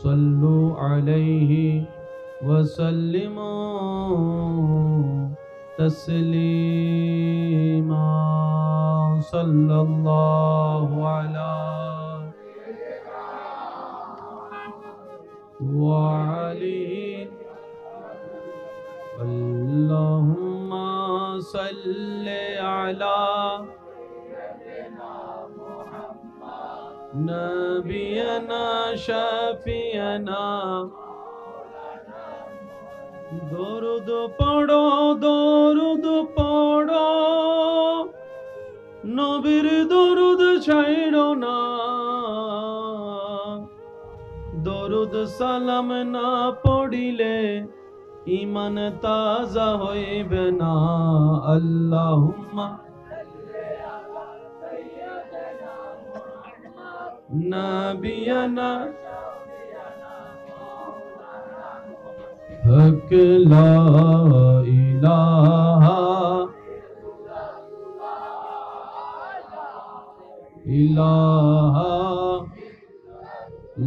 A: সাল্লু আলাইহি ওয়া সাল্লিমু তাসলিমা সাল্লাল্লাহু আলা ওয়া আলিহি আল্লাহুম্মা সাল্লি আলা নবিয়ানা শাফিয়ানা। দরুদ পড়ো, দরুদ পড়ো, নবীর দরুদ ছাইড়ো না। দরুদ সালাম না পড়িলে ঈমান তাজা হইবে না। আল্লাহুম্মা নবিয়ানা হক লা ইলাহা ইলাহা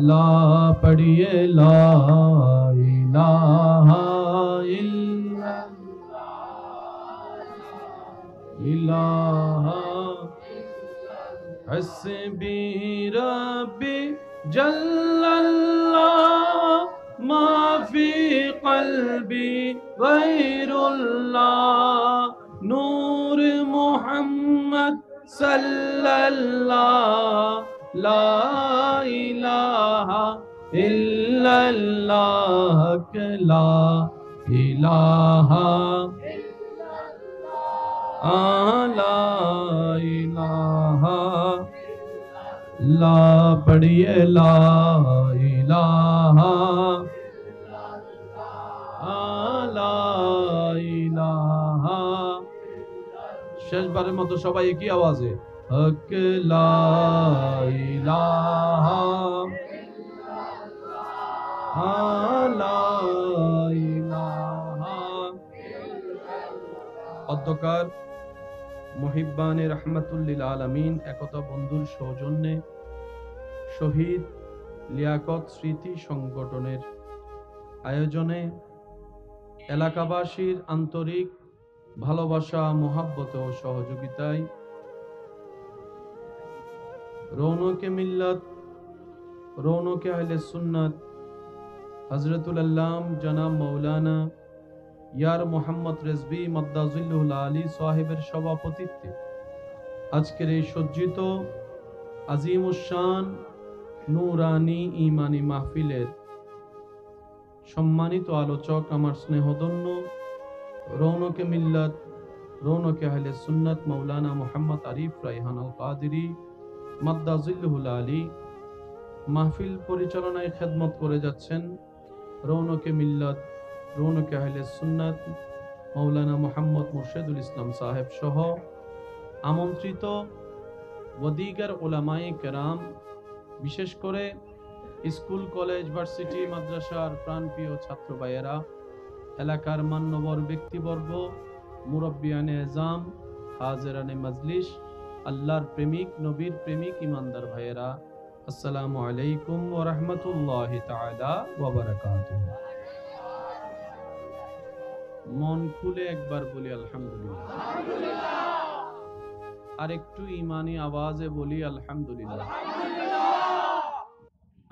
A: লা পড়িয়ে লা ইলাহা ইলাহা হসবি রব্বি জাল্লাল্লাহ মা ফি কলবি গায়রুল্লাহ নূর মুহাম্মদ সাল্লাল্লাহ লা ইলাহা ইল্লাল্লাহ লা ইলাহা লা ইলাহা লা পড়িয়ে লা ইলাহা লা ইলাহা। শেষবারের মতো সবাই একই আওয়াজে হক লা ইলাহা লা ইলাহা। অধ্যকার মুহিব্বানে রহমাতুল্লিল আলামিন একতা বন্ধুর সৌজন্যে শহীদ লিয়াকত স্মৃতি সংগঠনের আয়োজনে এলাকাবাসীর আন্তরিক ভালোবাসা, মোহাব্বত ও সহযোগিতায় রৌনকে মিল্লাত, রৌনকে আহলে সুন্নাত হযরতুল আল্লাম জনাব মাওলানা ইয়ার মোহাম্মদ রেজভী মাদ্দাজিল্লুল আলী সাহেবের সভাপতিত্বে আজকের এই সজ্জিত আজিমুশান নূরানী ঈমানী মাহফিলের সম্মানিত আলোচক, আমার স্নেহধন্য রৌনকে মিল্লাত, রৌনকে আহলে সুন্নাত মাওলানা মুহাম্মদ আরিফ রায়হান আল কাদেরী মাদ্দাজিল্লুল আলী, মাহফিল পরিচালনায় খেদমত করে যাচ্ছেন রৌনকে মিল্লাত, রৌনকে আহলে সুন্নাত মাওলানা মুহাম্মদ মুর্শিদুল ইসলাম সাহেব সহ আমন্ত্রিত ওদিগার উলামায়ে কেরাম, বিশেষ করে স্কুল, কলেজ, ভার্সিটি, মাদ্রাসার প্রাণপ্রিয় ছাত্র ভাইয়েরা, এলাকার মান্যবর ব্যক্তিবর্গ, মুরব্বিয়ানে এজাম, হাজিরানে মজলিস, আল্লাহর প্রেমিক, নবীর প্রেমিক, ইমানদার ভাইয়েরা, আসসালামু আলাইকুম ওয়া রাহমাতুল্লাহি তাআলা ওয়া বারাকাতুহু। মন খুলে একবার বলি আলহামদুলিল্লাহ। আর একটু ইমানি আওয়াজে বলি আলহামদুলিল্লাহ।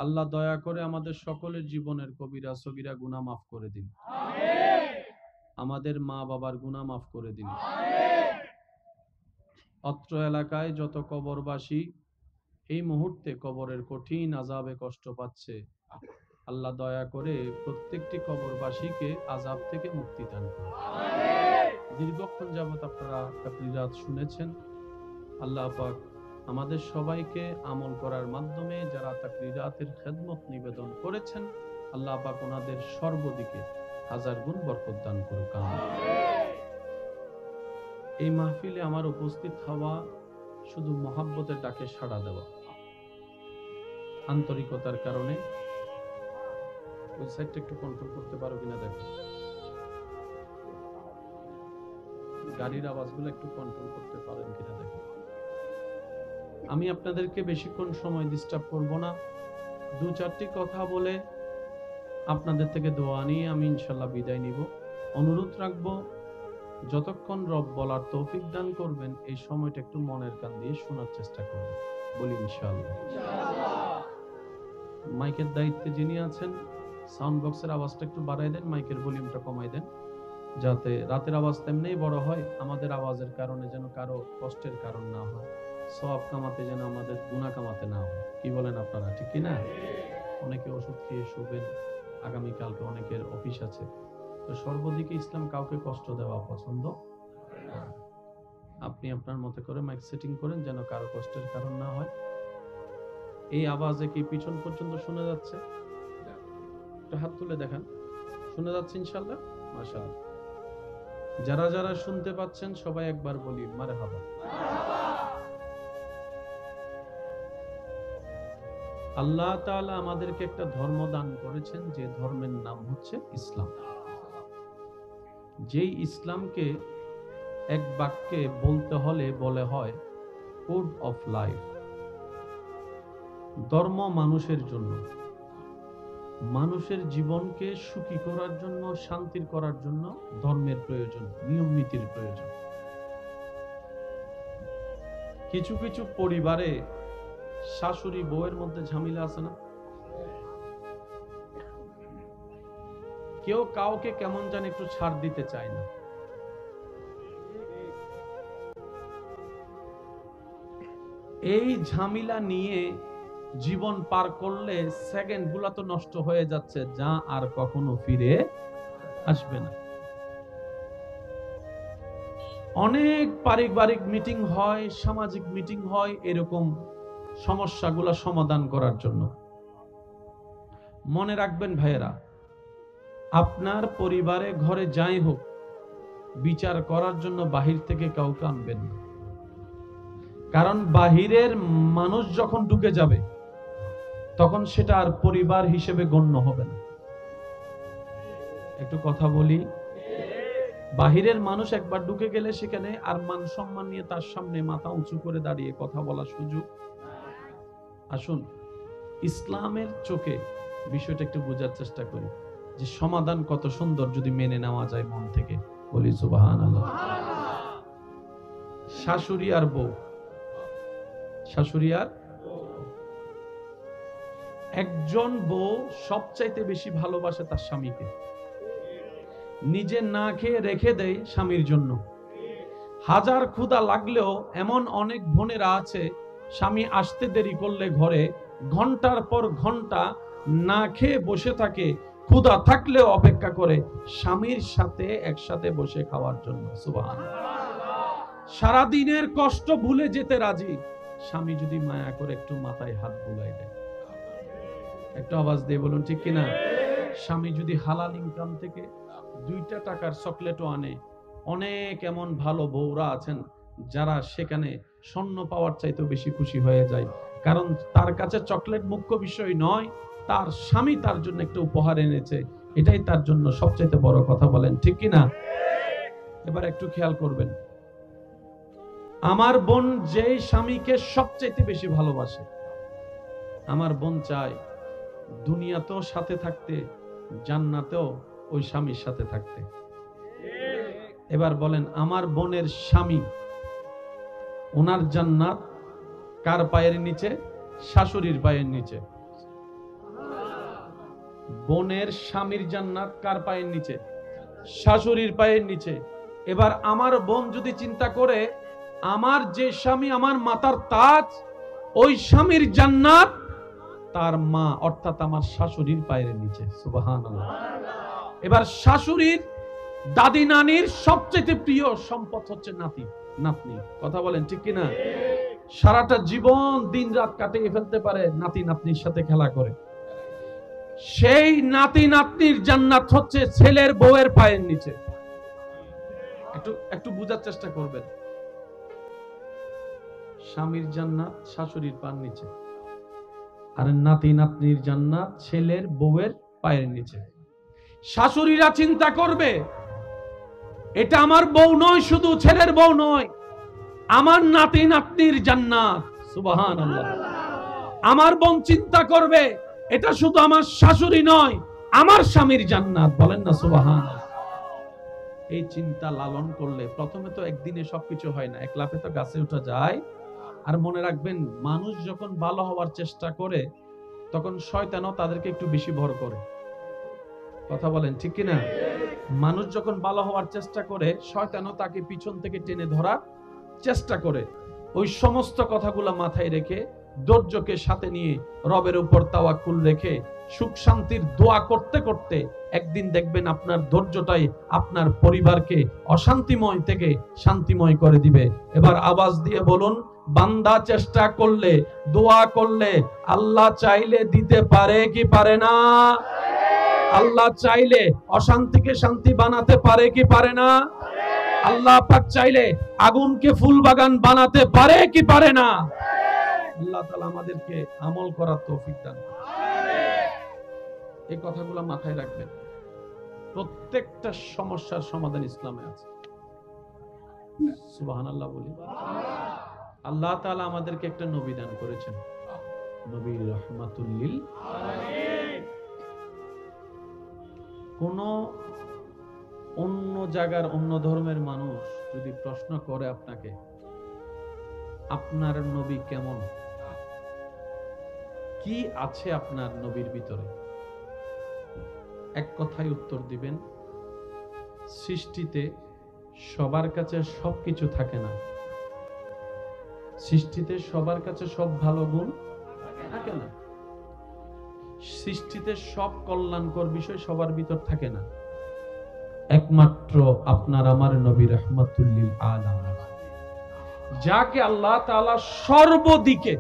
A: আল্লাহ দয়া করে আমাদের সকলের জীবনের কবিরা সগীরা গুনাহ মাফ করে দিন। আমাদের মা বাবার গুনাহ মাফ করে দিন। অত্র এলাকায় যত কবরবাসী এই মুহূর্তে কবরের কঠিন আযাবে কষ্ট পাচ্ছে, আল্লাহ দয়া করে প্রত্যেকটি কবরবাসীকে আযাব থেকে মুক্তি দান করুন। দীর্ঘক্ষণ যাবত আপনারা তাকরীরাত শুনেছেন। আল্লাহ পাক আমাদের সবাইকে আমল করার মাধ্যমে যারা তাকরীরাতের খেদমত নিবেদন করেছেন, আল্লাহ পাক ওনাদের সর্বদিকে হাজার গুণ বরকত দান করুক। এই মাহফিলে আমার উপস্থিত হওয়া শুধু মহাব্বতের ডাকে সাড়া দেওয়া, আন্তরিকতার কারণে। ওই সাইডটা একটু কন্ট্রোল করতে পারো কিনা দেখো, গাড়ির আওয়াজগুলো একটু কন্ট্রোল করতে পারেন কিনা দেখো। আমি আপনাদেরকে বেশিক্ষণ সময় ডিস্টার্ব করব না, দু চারটি কথা বলে আপনাদের থেকে দোয়া নিয়ে আমি ইনশাল্লাহ বিদায় নিব। অনুরোধ রাখবো যতক্ষণ রব বলার তৌফিক দান করবেন এই সময়টা একটু মনের কান দিয়ে শোনার চেষ্টা করবেন, বলি ইনশাআল্লাহ। মাইকের দায়িত্বে যিনি আছেন সাউন্ড বক্সের আওয়াজটা একটু বাড়াই দেন, মাইকের ভলিউমটা কমাই দেন, যাতে রাতের আওয়াজ তেমনিই বড় হয়, আমাদের আওয়াজের কারণে যেন কারো কষ্টের কারণ না হয়, সওয়াব কামাতে যেন আমাদের গুনাহ কামাতে না হয়। কি বলেন আপনারা, ঠিক কি না? অনেকে ওষুধ খেয়ে শুবেন, আগামীকালকে অনেকের অফিস আছে, তো সর্বদিকে ইসলাম কাউকে কষ্ট দেওয়া পছন্দ। আপনি আপনার মতো করে মাইক সেটিং করেন যেন কারো কষ্টের কারণ না হয়। এই আওয়াজে কি পিছন পর্যন্ত শোনা যাচ্ছে? একটু হাত তুলে দেখান, শোনা যাচ্ছে ইনশাআল্লাহ? মাশাআল্লাহ। যারা যারা শুনতে পাচ্ছেন সবাই একবার বলি মারহাবা। আল্লাহ তাআলা আমাদেরকে একটা ধর্ম দান করেছেন, যে ধর্মের নাম হচ্ছে ইসলাম। যেই ইসলামকে এক বাক্যে বলতে হলে বলে হয় কোড অফ লাইফ। ধর্ম মানুষের জন্য, মানুষের জীবনকে সুখী করার জন্য, শান্তির করার জন্য ধর্মের প্রয়োজন, নিয়ম নীতির প্রয়োজন। কিছু কিছু পরিবারে শাশুড়ি বউয়ের মধ্যে ঝামেলা আছে না? কেউ কাউকে কেমন জানি একটু ছাড় দিতে চায় না। এই ঝামেলা নিয়ে জীবন পার করলে সেকেন্ড গুলা তো নষ্ট হয়ে যাচ্ছে, যা আর কখনো ফিরে আসবে না। অনেক পারিবারিক মিটিং হয়, সামাজিক মিটিং হয় এরকম সমস্যাগুলো সমাধান করার জন্য। মনে রাখবেন ভাইয়েরা, আপনার পরিবারে ঘরে যাই হোক, বিচার করার জন্য বাহির থেকে কাউকে আনবেন না। কারণ বাহিরের মানুষ যখন ঢুকে যাবে তখন সেটা আর পরিবার হিসেবে গণ্য হবে না। একটু কথা বলি, বাহিরের মানুষ একবার ঢুকে গেলে সেখানে আর মান সম্মান নিয়ে তার সামনে মাথা উঁচু করে দাঁড়িয়ে কথা বলার সুযোগ। আসুন ইসলামের চোখে বিষয়টা একটু বোঝার চেষ্টা করি, যে সমাধান কত সুন্দর যদি মেনে নেওয়া যায় মন থেকে, বলি সুবহানাল্লাহ। শাশুড়ি আর বউ, শাশুড়ি আর একজন বউ সবচাইতে বেশি ভালোবাসে তার স্বামীকে, নিজে না খেয়ে রেখে দেয় স্বামীর জন্য। হাজার ক্ষুধা লাগলেও এমন অনেক বোনেরা আছে, স্বামী আসতে দেরি করলে ঘরে ঘন্টার পর ঘন্টা না খেয়ে বসে থাকে, ক্ষুধা থাকলেও অপেক্ষা করে স্বামীর সাথে একসাথে বসে খাওয়ার জন্য। সুবহানাল্লাহ। সারাদিনের কষ্ট ভুলে যেতে রাজি, স্বামী যদি মায়া করে একটু মাথায় হাত বুলাই দেয়। একটু আওয়াজ দিয়ে বলুন ঠিক কিনা? স্বামী যদি হালাল ইনকাম থেকে 2টা টাকার চকলেটও আনে, অনেক এমন ভালো বউরা আছেন যারা সেখানে স্বর্ণ পাওয়ার চাইতেও বেশি খুশি হয়ে যায়। কারণ তার কাছে চকলেট মুখ্য বিষয় নয়, তার স্বামী তার জন্য একটা উপহার এনেছে, এটাই তার জন্য সবচেয়ে বড় কথা। বলেন ঠিক কিনা? এবার একটু খেয়াল করবেন, আমার বোন যেই স্বামীকে সবচেয়ে বেশি ভালোবাসে, আমার বোন চায় দুনিয়াতেও সাথে থাকতে, জান্নাতেও ওই স্বামীর সাথে থাকতে। এবার বলেন, আমার বোনের স্বামী, ওনার জান্নাত কার পায়ের নিচে? শাশুড়ির পায়ের নিচে। বোনের স্বামীর জান্নাত কার পায়ের নিচে? শাশুড়ির পায়ের নিচে। এবার আমার বোন যদি চিন্তা করে, আমার যে স্বামী আমার মাতার তাজ, ওই স্বামীর জান্নাত তার মা অর্থাৎ আমার শাশুড়ির পায়ের নিচে। সুবহানাল্লাহ। এবার শাশুড়ির, দাদি নানির সবচেয়ে প্রিয় সম্পদ হচ্ছে নাতি নাতনি। কথা বলেন ঠিক কিনা? সারাটা জীবন দিন রাত কাটিয়ে ফেলতে পারে নাতি নাতনির সাথে খেলা করে। সেই নাতি নাতনির জান্নাত হচ্ছে ছেলের বউয়ের পায়ের নিচে। একটু বুঝার চেষ্টা করবেন। স্বামীর জান্নাত শাশুড়ির পায়ের নিচে, আর নাতি নাতনির জান্নাত ছেলের বউয়ের পায়ের নিচে। শাশুড়িরা চিন্তা করবে, এটা আমার বউ নয়, শুধু ছেলের বউ নয়, আমার নাতি নাতনির জান্নাত। সুবহানাল্লাহ। আমার বোন চিন্তা করবে, এটা শুধু আমার শাশুড়ি নয়, আমার স্বামীর জান্নাত। বলেন না সুবহানাল্লাহ। এই চিন্তা লালন করলে প্রথমে তো একদিনে সবকিছু হয় না, এক লাফে তো গাছে উঠা যায়। আর মনে রাখবেন, মানুষ যখন ভালো হওয়ার চেষ্টা করে তখন শয়তানও তাদেরকে একটু বেশি ভর করে। কথা বলেন ঠিক কিনা? মানুষ যখন ভালো হওয়ার চেষ্টা করে, শয়তানও তাকে পিছন থেকে টেনে ধরার চেষ্টা করে। ওই সমস্ত কথাগুলো মাথায় রেখে, ধৈর্যকে সাথে নিয়ে, রবের উপর তাওয়াক্কুল রেখে, সুখ শান্তির দোয়া করতে করতে একদিন দেখবেন আপনার ধৈর্যটাই আপনার পরিবারকে অশান্তিময় থেকে শান্তিময় করে দিবে। এবার আওয়াজ দিয়ে বলুন, বান্দা চেষ্টা করলে, দোয়া করলে, আল্লাহ চাইলে দিতে পারে কি পারে না? আল্লাহ চাইলে অশান্তিকে শান্তি বানাতে পারে কি পারে না? আল্লাহ পাক চাইলে আগুনকে ফুল বাগান বানাতে পারে কি পারে না? আল্লাহ তাআলা আমাদেরকে আমল করার তৌফিক দান করুন। এই কথাগুলো মাথায় রাখবেন। প্রত্যেকটা সমস্যার সমাধান ইসলামে আছে। সুবহানাল্লাহ বলি। আল্লাহ তাআলা আমাদেরকে একটা নবী দান করেছেন, নবী রাহমাতুল লিল আলামিন। কোন অন্য জায়গার অন্য ধর্মের মানুষ যদি প্রশ্ন করে আপনাকে, আপনার নবী কেমন, কি আছে আপনার নবীর ভিতরে, এক কথায় উত্তর দিবেন, সৃষ্টিতে সবার কাছে সবকিছু থাকে না। সৃষ্টিতে সবার কাছে সব ভালো গুণ থাকে না। সৃষ্টিতে সব কল্যাণকর বিষয় সবার ভিতর থাকে না। একমাত্র আপনার আমার নবী রাহমাতুল লিল আলামিন, যাকে আল্লাহ তাআলা সর্বদিকে,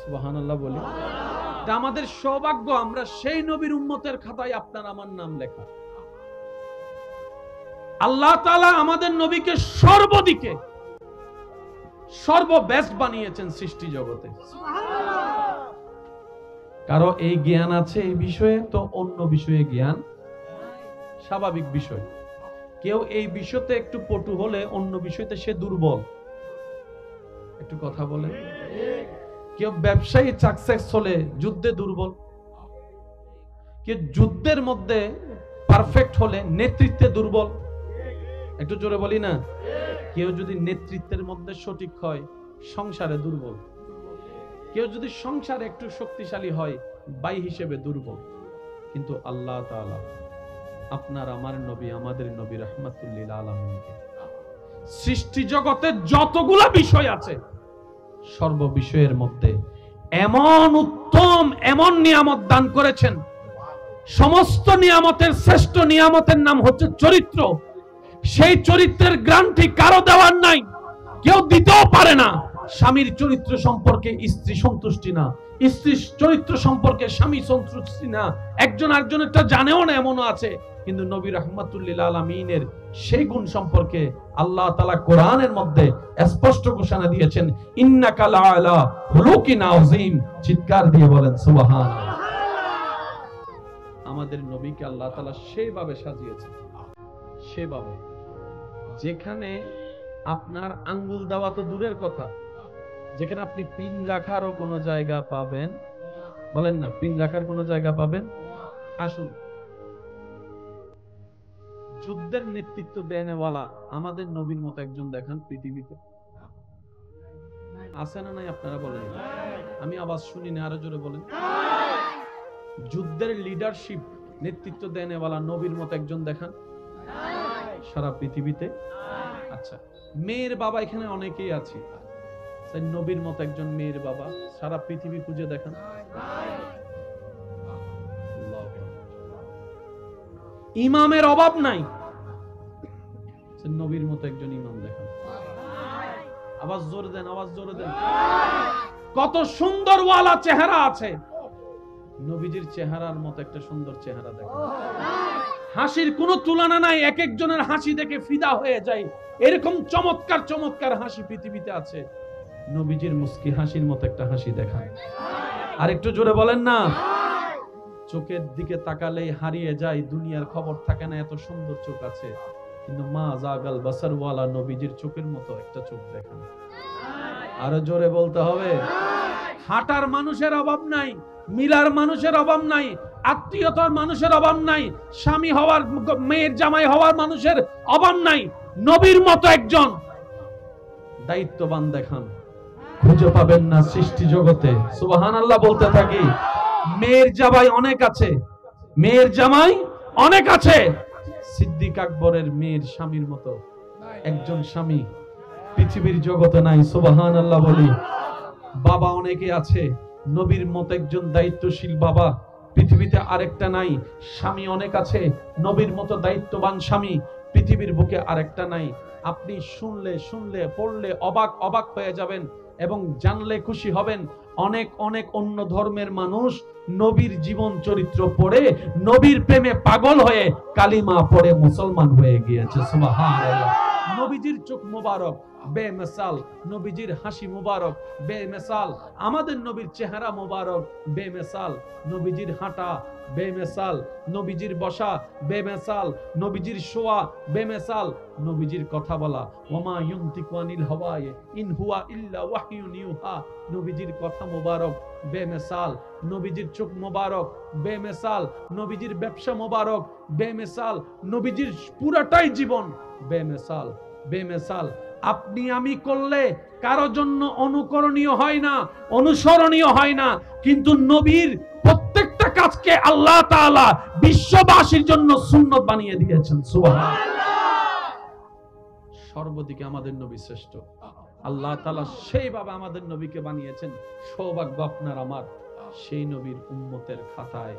A: সুবহানাল্লাহ বলি, এটা আমাদের সৌভাগ্য, আমরা সেই নবীর উম্মতের খাতায় আপনার আমার নাম লেখা। আল্লাহ তাআলা আমাদের নবীকে সর্বদিকে সর্ববেস্ট বানিয়েছেন সৃষ্টি জগতে। কারো এই জ্ঞান আছে এই বিষয়ে, তো অন্য বিষয়ে জ্ঞান স্বাভাবিক বিষয়। কেউ এই বিষয়তে একটু পটু হলে অন্য বিষয়তে সে দুর্বল। একটু কথা বলেন। কেউ ব্যবসায়ী সাকসেস হলে যুদ্ধে দুর্বল। কেউ যুদ্ধের মধ্যে পারফেক্ট হলে নেতৃত্বে দুর্বল। একটু জোরে বলি না? কেউ যদি নেতৃত্বের মধ্যে সঠিক হয় সংসারে দুর্বল। কেউ যদি সংসারে একটু শক্তিশালী হয় ভাই হিসেবে দুর্বল। কিন্তু আল্লাহ তাআলা আপনার আমার নবী, আমাদের নবী রাহমাতুল লিল আলামিনকে সৃষ্টি জগতে যতগুলা বিষয় আছে সর্ব বিষয়ের মধ্যে এমন উত্তম, এমন নিয়ামত দান করেছেন। সমস্ত নিয়ামতের শ্রেষ্ঠ নিয়ামতের নাম হচ্ছে চরিত্র। সেই চরিত্রের গ্যারান্টি কারো দেওয়ার নাই, কেউ দিতেও পারে না। স্বামীর চরিত্র সম্পর্কে স্ত্রী সন্তুষ্টি না, স্ত্রীর চরিত্র সম্পর্কে স্বামী সন্তুষ্টি না, একজন আরেকজনেরটা জানেও না, এমনও আছে। কিন্তু নবী রাহমাতুল লিল আলামিনের সেই গুণ সম্পর্কে আল্লাহ তাআলা কোরআনের মধ্যে স্পষ্ট ঘোষণা দিয়েছেন, ইন্নাকা লাআলা খুলুকিন আযীম। চিৎকার দিয়ে বলেন সুবহানাল্লাহ। আমাদের নবীকে আল্লাহ তাআলা সেইভাবে সাজিয়েছেন, সেভাবে যেখানে আপনার আঙ্গুল দেওয়া তো দূরের কথা, যেখানে আপনি পিন রাখারও কোনো জায়গা পাবেন, বলেন না, পিন রাখার কোনো জায়গা পাবেন? আসুন, যুদ্ধের নেতৃত্ব দেনেওয়ালা আমাদের নবীর মতো একজন দেখান পৃথিবীতে। আছে না নাই আপনারা বলেন? আমি আওয়াজ শুনি না, আরো জোরে বলেন। যুদ্ধের লিডারশিপ নেতৃত্ব দেনেওয়ালা নবীর মতো একজন দেখান সারা পৃথিবীতে। আচ্ছা, মেয়ের বাবা এখানে অনেকেই আছে, নবীর মতো একজন মেয়ের বাবা সারা পৃথিবী খুঁজে দেখান। ইমামের অভাব নাই, নবীর মতো একজন ইমাম দেখান। আওয়াজ জোরে দেন, আওয়াজ জোরে দেন। কত সুন্দর ওয়ালা চেহারা আছে, নবীজির চেহারার মতো একটা সুন্দর চেহারা দেখেন। হাসির কোনো তুলনা নাই, এক একজনের হাসি দেখে ফিদা হয়ে যায়। এরকম চমৎকার চমৎকার হাসি পৃথিবীতে আছে, নবীজির মুস্কি হাসির মতো একটা হাসি দেখান। আর একটু জোরে বলেন না। চোখের দিকে তাকালেই হারিয়ে যায়, দুনিয়ার খবর থাকে না, এত সুন্দর চোখ আছে। কিন্তু মা জাগাল বাসার ওয়ালা নবীজির চোখের মতো একটা চোখ দেখান। আরো জোরে বলতে হবে। হাঁটার মানুষের অভাব নাই, মিলার মানুষের অভাব নাই, আত্মীয়তার মানুষের অভাব নাই, স্বামী হওয়ার মেয়ের জামাই হওয়ার মানুষের অভাব নাই। নবীর মতো একজন দায়িত্ববান দেখান, খুঁজে পাবেন না সৃষ্টি জগতে। সুবহানাল্লাহ বলতে থাকি। মেয়ের জামাই অনেক আছে, মেয়ের জামাই অনেক আছে, সিদ্দিক আকবরের মেয়ের স্বামীর মতো একজন স্বামী পৃথিবীর জগতে নাই। সুবহানাল্লাহ বলি। বাবা অনেকে আছে, নবীর মতো একজন দায়িত্বশীল বাবা পৃথিবীতে আরেকটা নাই। স্বামী অনেক আছে, নবীর মতো দায়িত্ববান স্বামী পৃথিবীর বুকে আরেকটা নাই। আপনি শুনলে শুনলে পড়লে অবাক অবাক হয়ে যাবেন এবং জানলে খুশি হবেন। অনেক অনেক অন্য ধর্মের মানুষ নবীর জীবন চরিত্র পড়ে নবীর প্রেমে পাগল হয়ে কালিমা পড়ে মুসলমান হয়ে গিয়েছে। সুবহানাল্লাহ। নবীজির চোখ মোবারক বেমিসাল, নবীজির হাসি মোবারক বেমিসাল, আমাদের নবীর চেহারা মোবারক বেমিসাল, নবীজির হাঁটা বেমিসাল, নবীজির বসা বেমিসাল, নবীজির শোয়া বেমিসাল, নবীজির কথা বলা ওমা ইউনতিকু আনিল হাওয়া ইন হুয়া ইল্লা ওয়াহয়ুন ইউহা, নবীজির কথা মোবারক বেমিসাল, নবীজির চোখ মোবারক বেমিসাল, নবীজির ব্যবসা মোবারক বেমিসাল, নবীজির পুরাটাই জীবন বেমিসাল বেমিসাল। আপনি আমি করলে কারো জন্য অনুকরণীয় হয় না, অনুসরণীয় হয় না, কিন্তু নবীর প্রত্যেকটা কাজকে আল্লাহ তাআলা বিশ্ববাসীর জন্য সুন্নত বানিয়ে দিয়েছেন। সুবহানাল্লাহ। সর্বদিকে আমাদের নবী শ্রেষ্ঠ। আল্লাহ তাআলা সেইভাবে আমাদের নবীকে বানিয়েছেন। সৌভাগ্য আপনার আমার, সেই নবীর উম্মতের খাতায়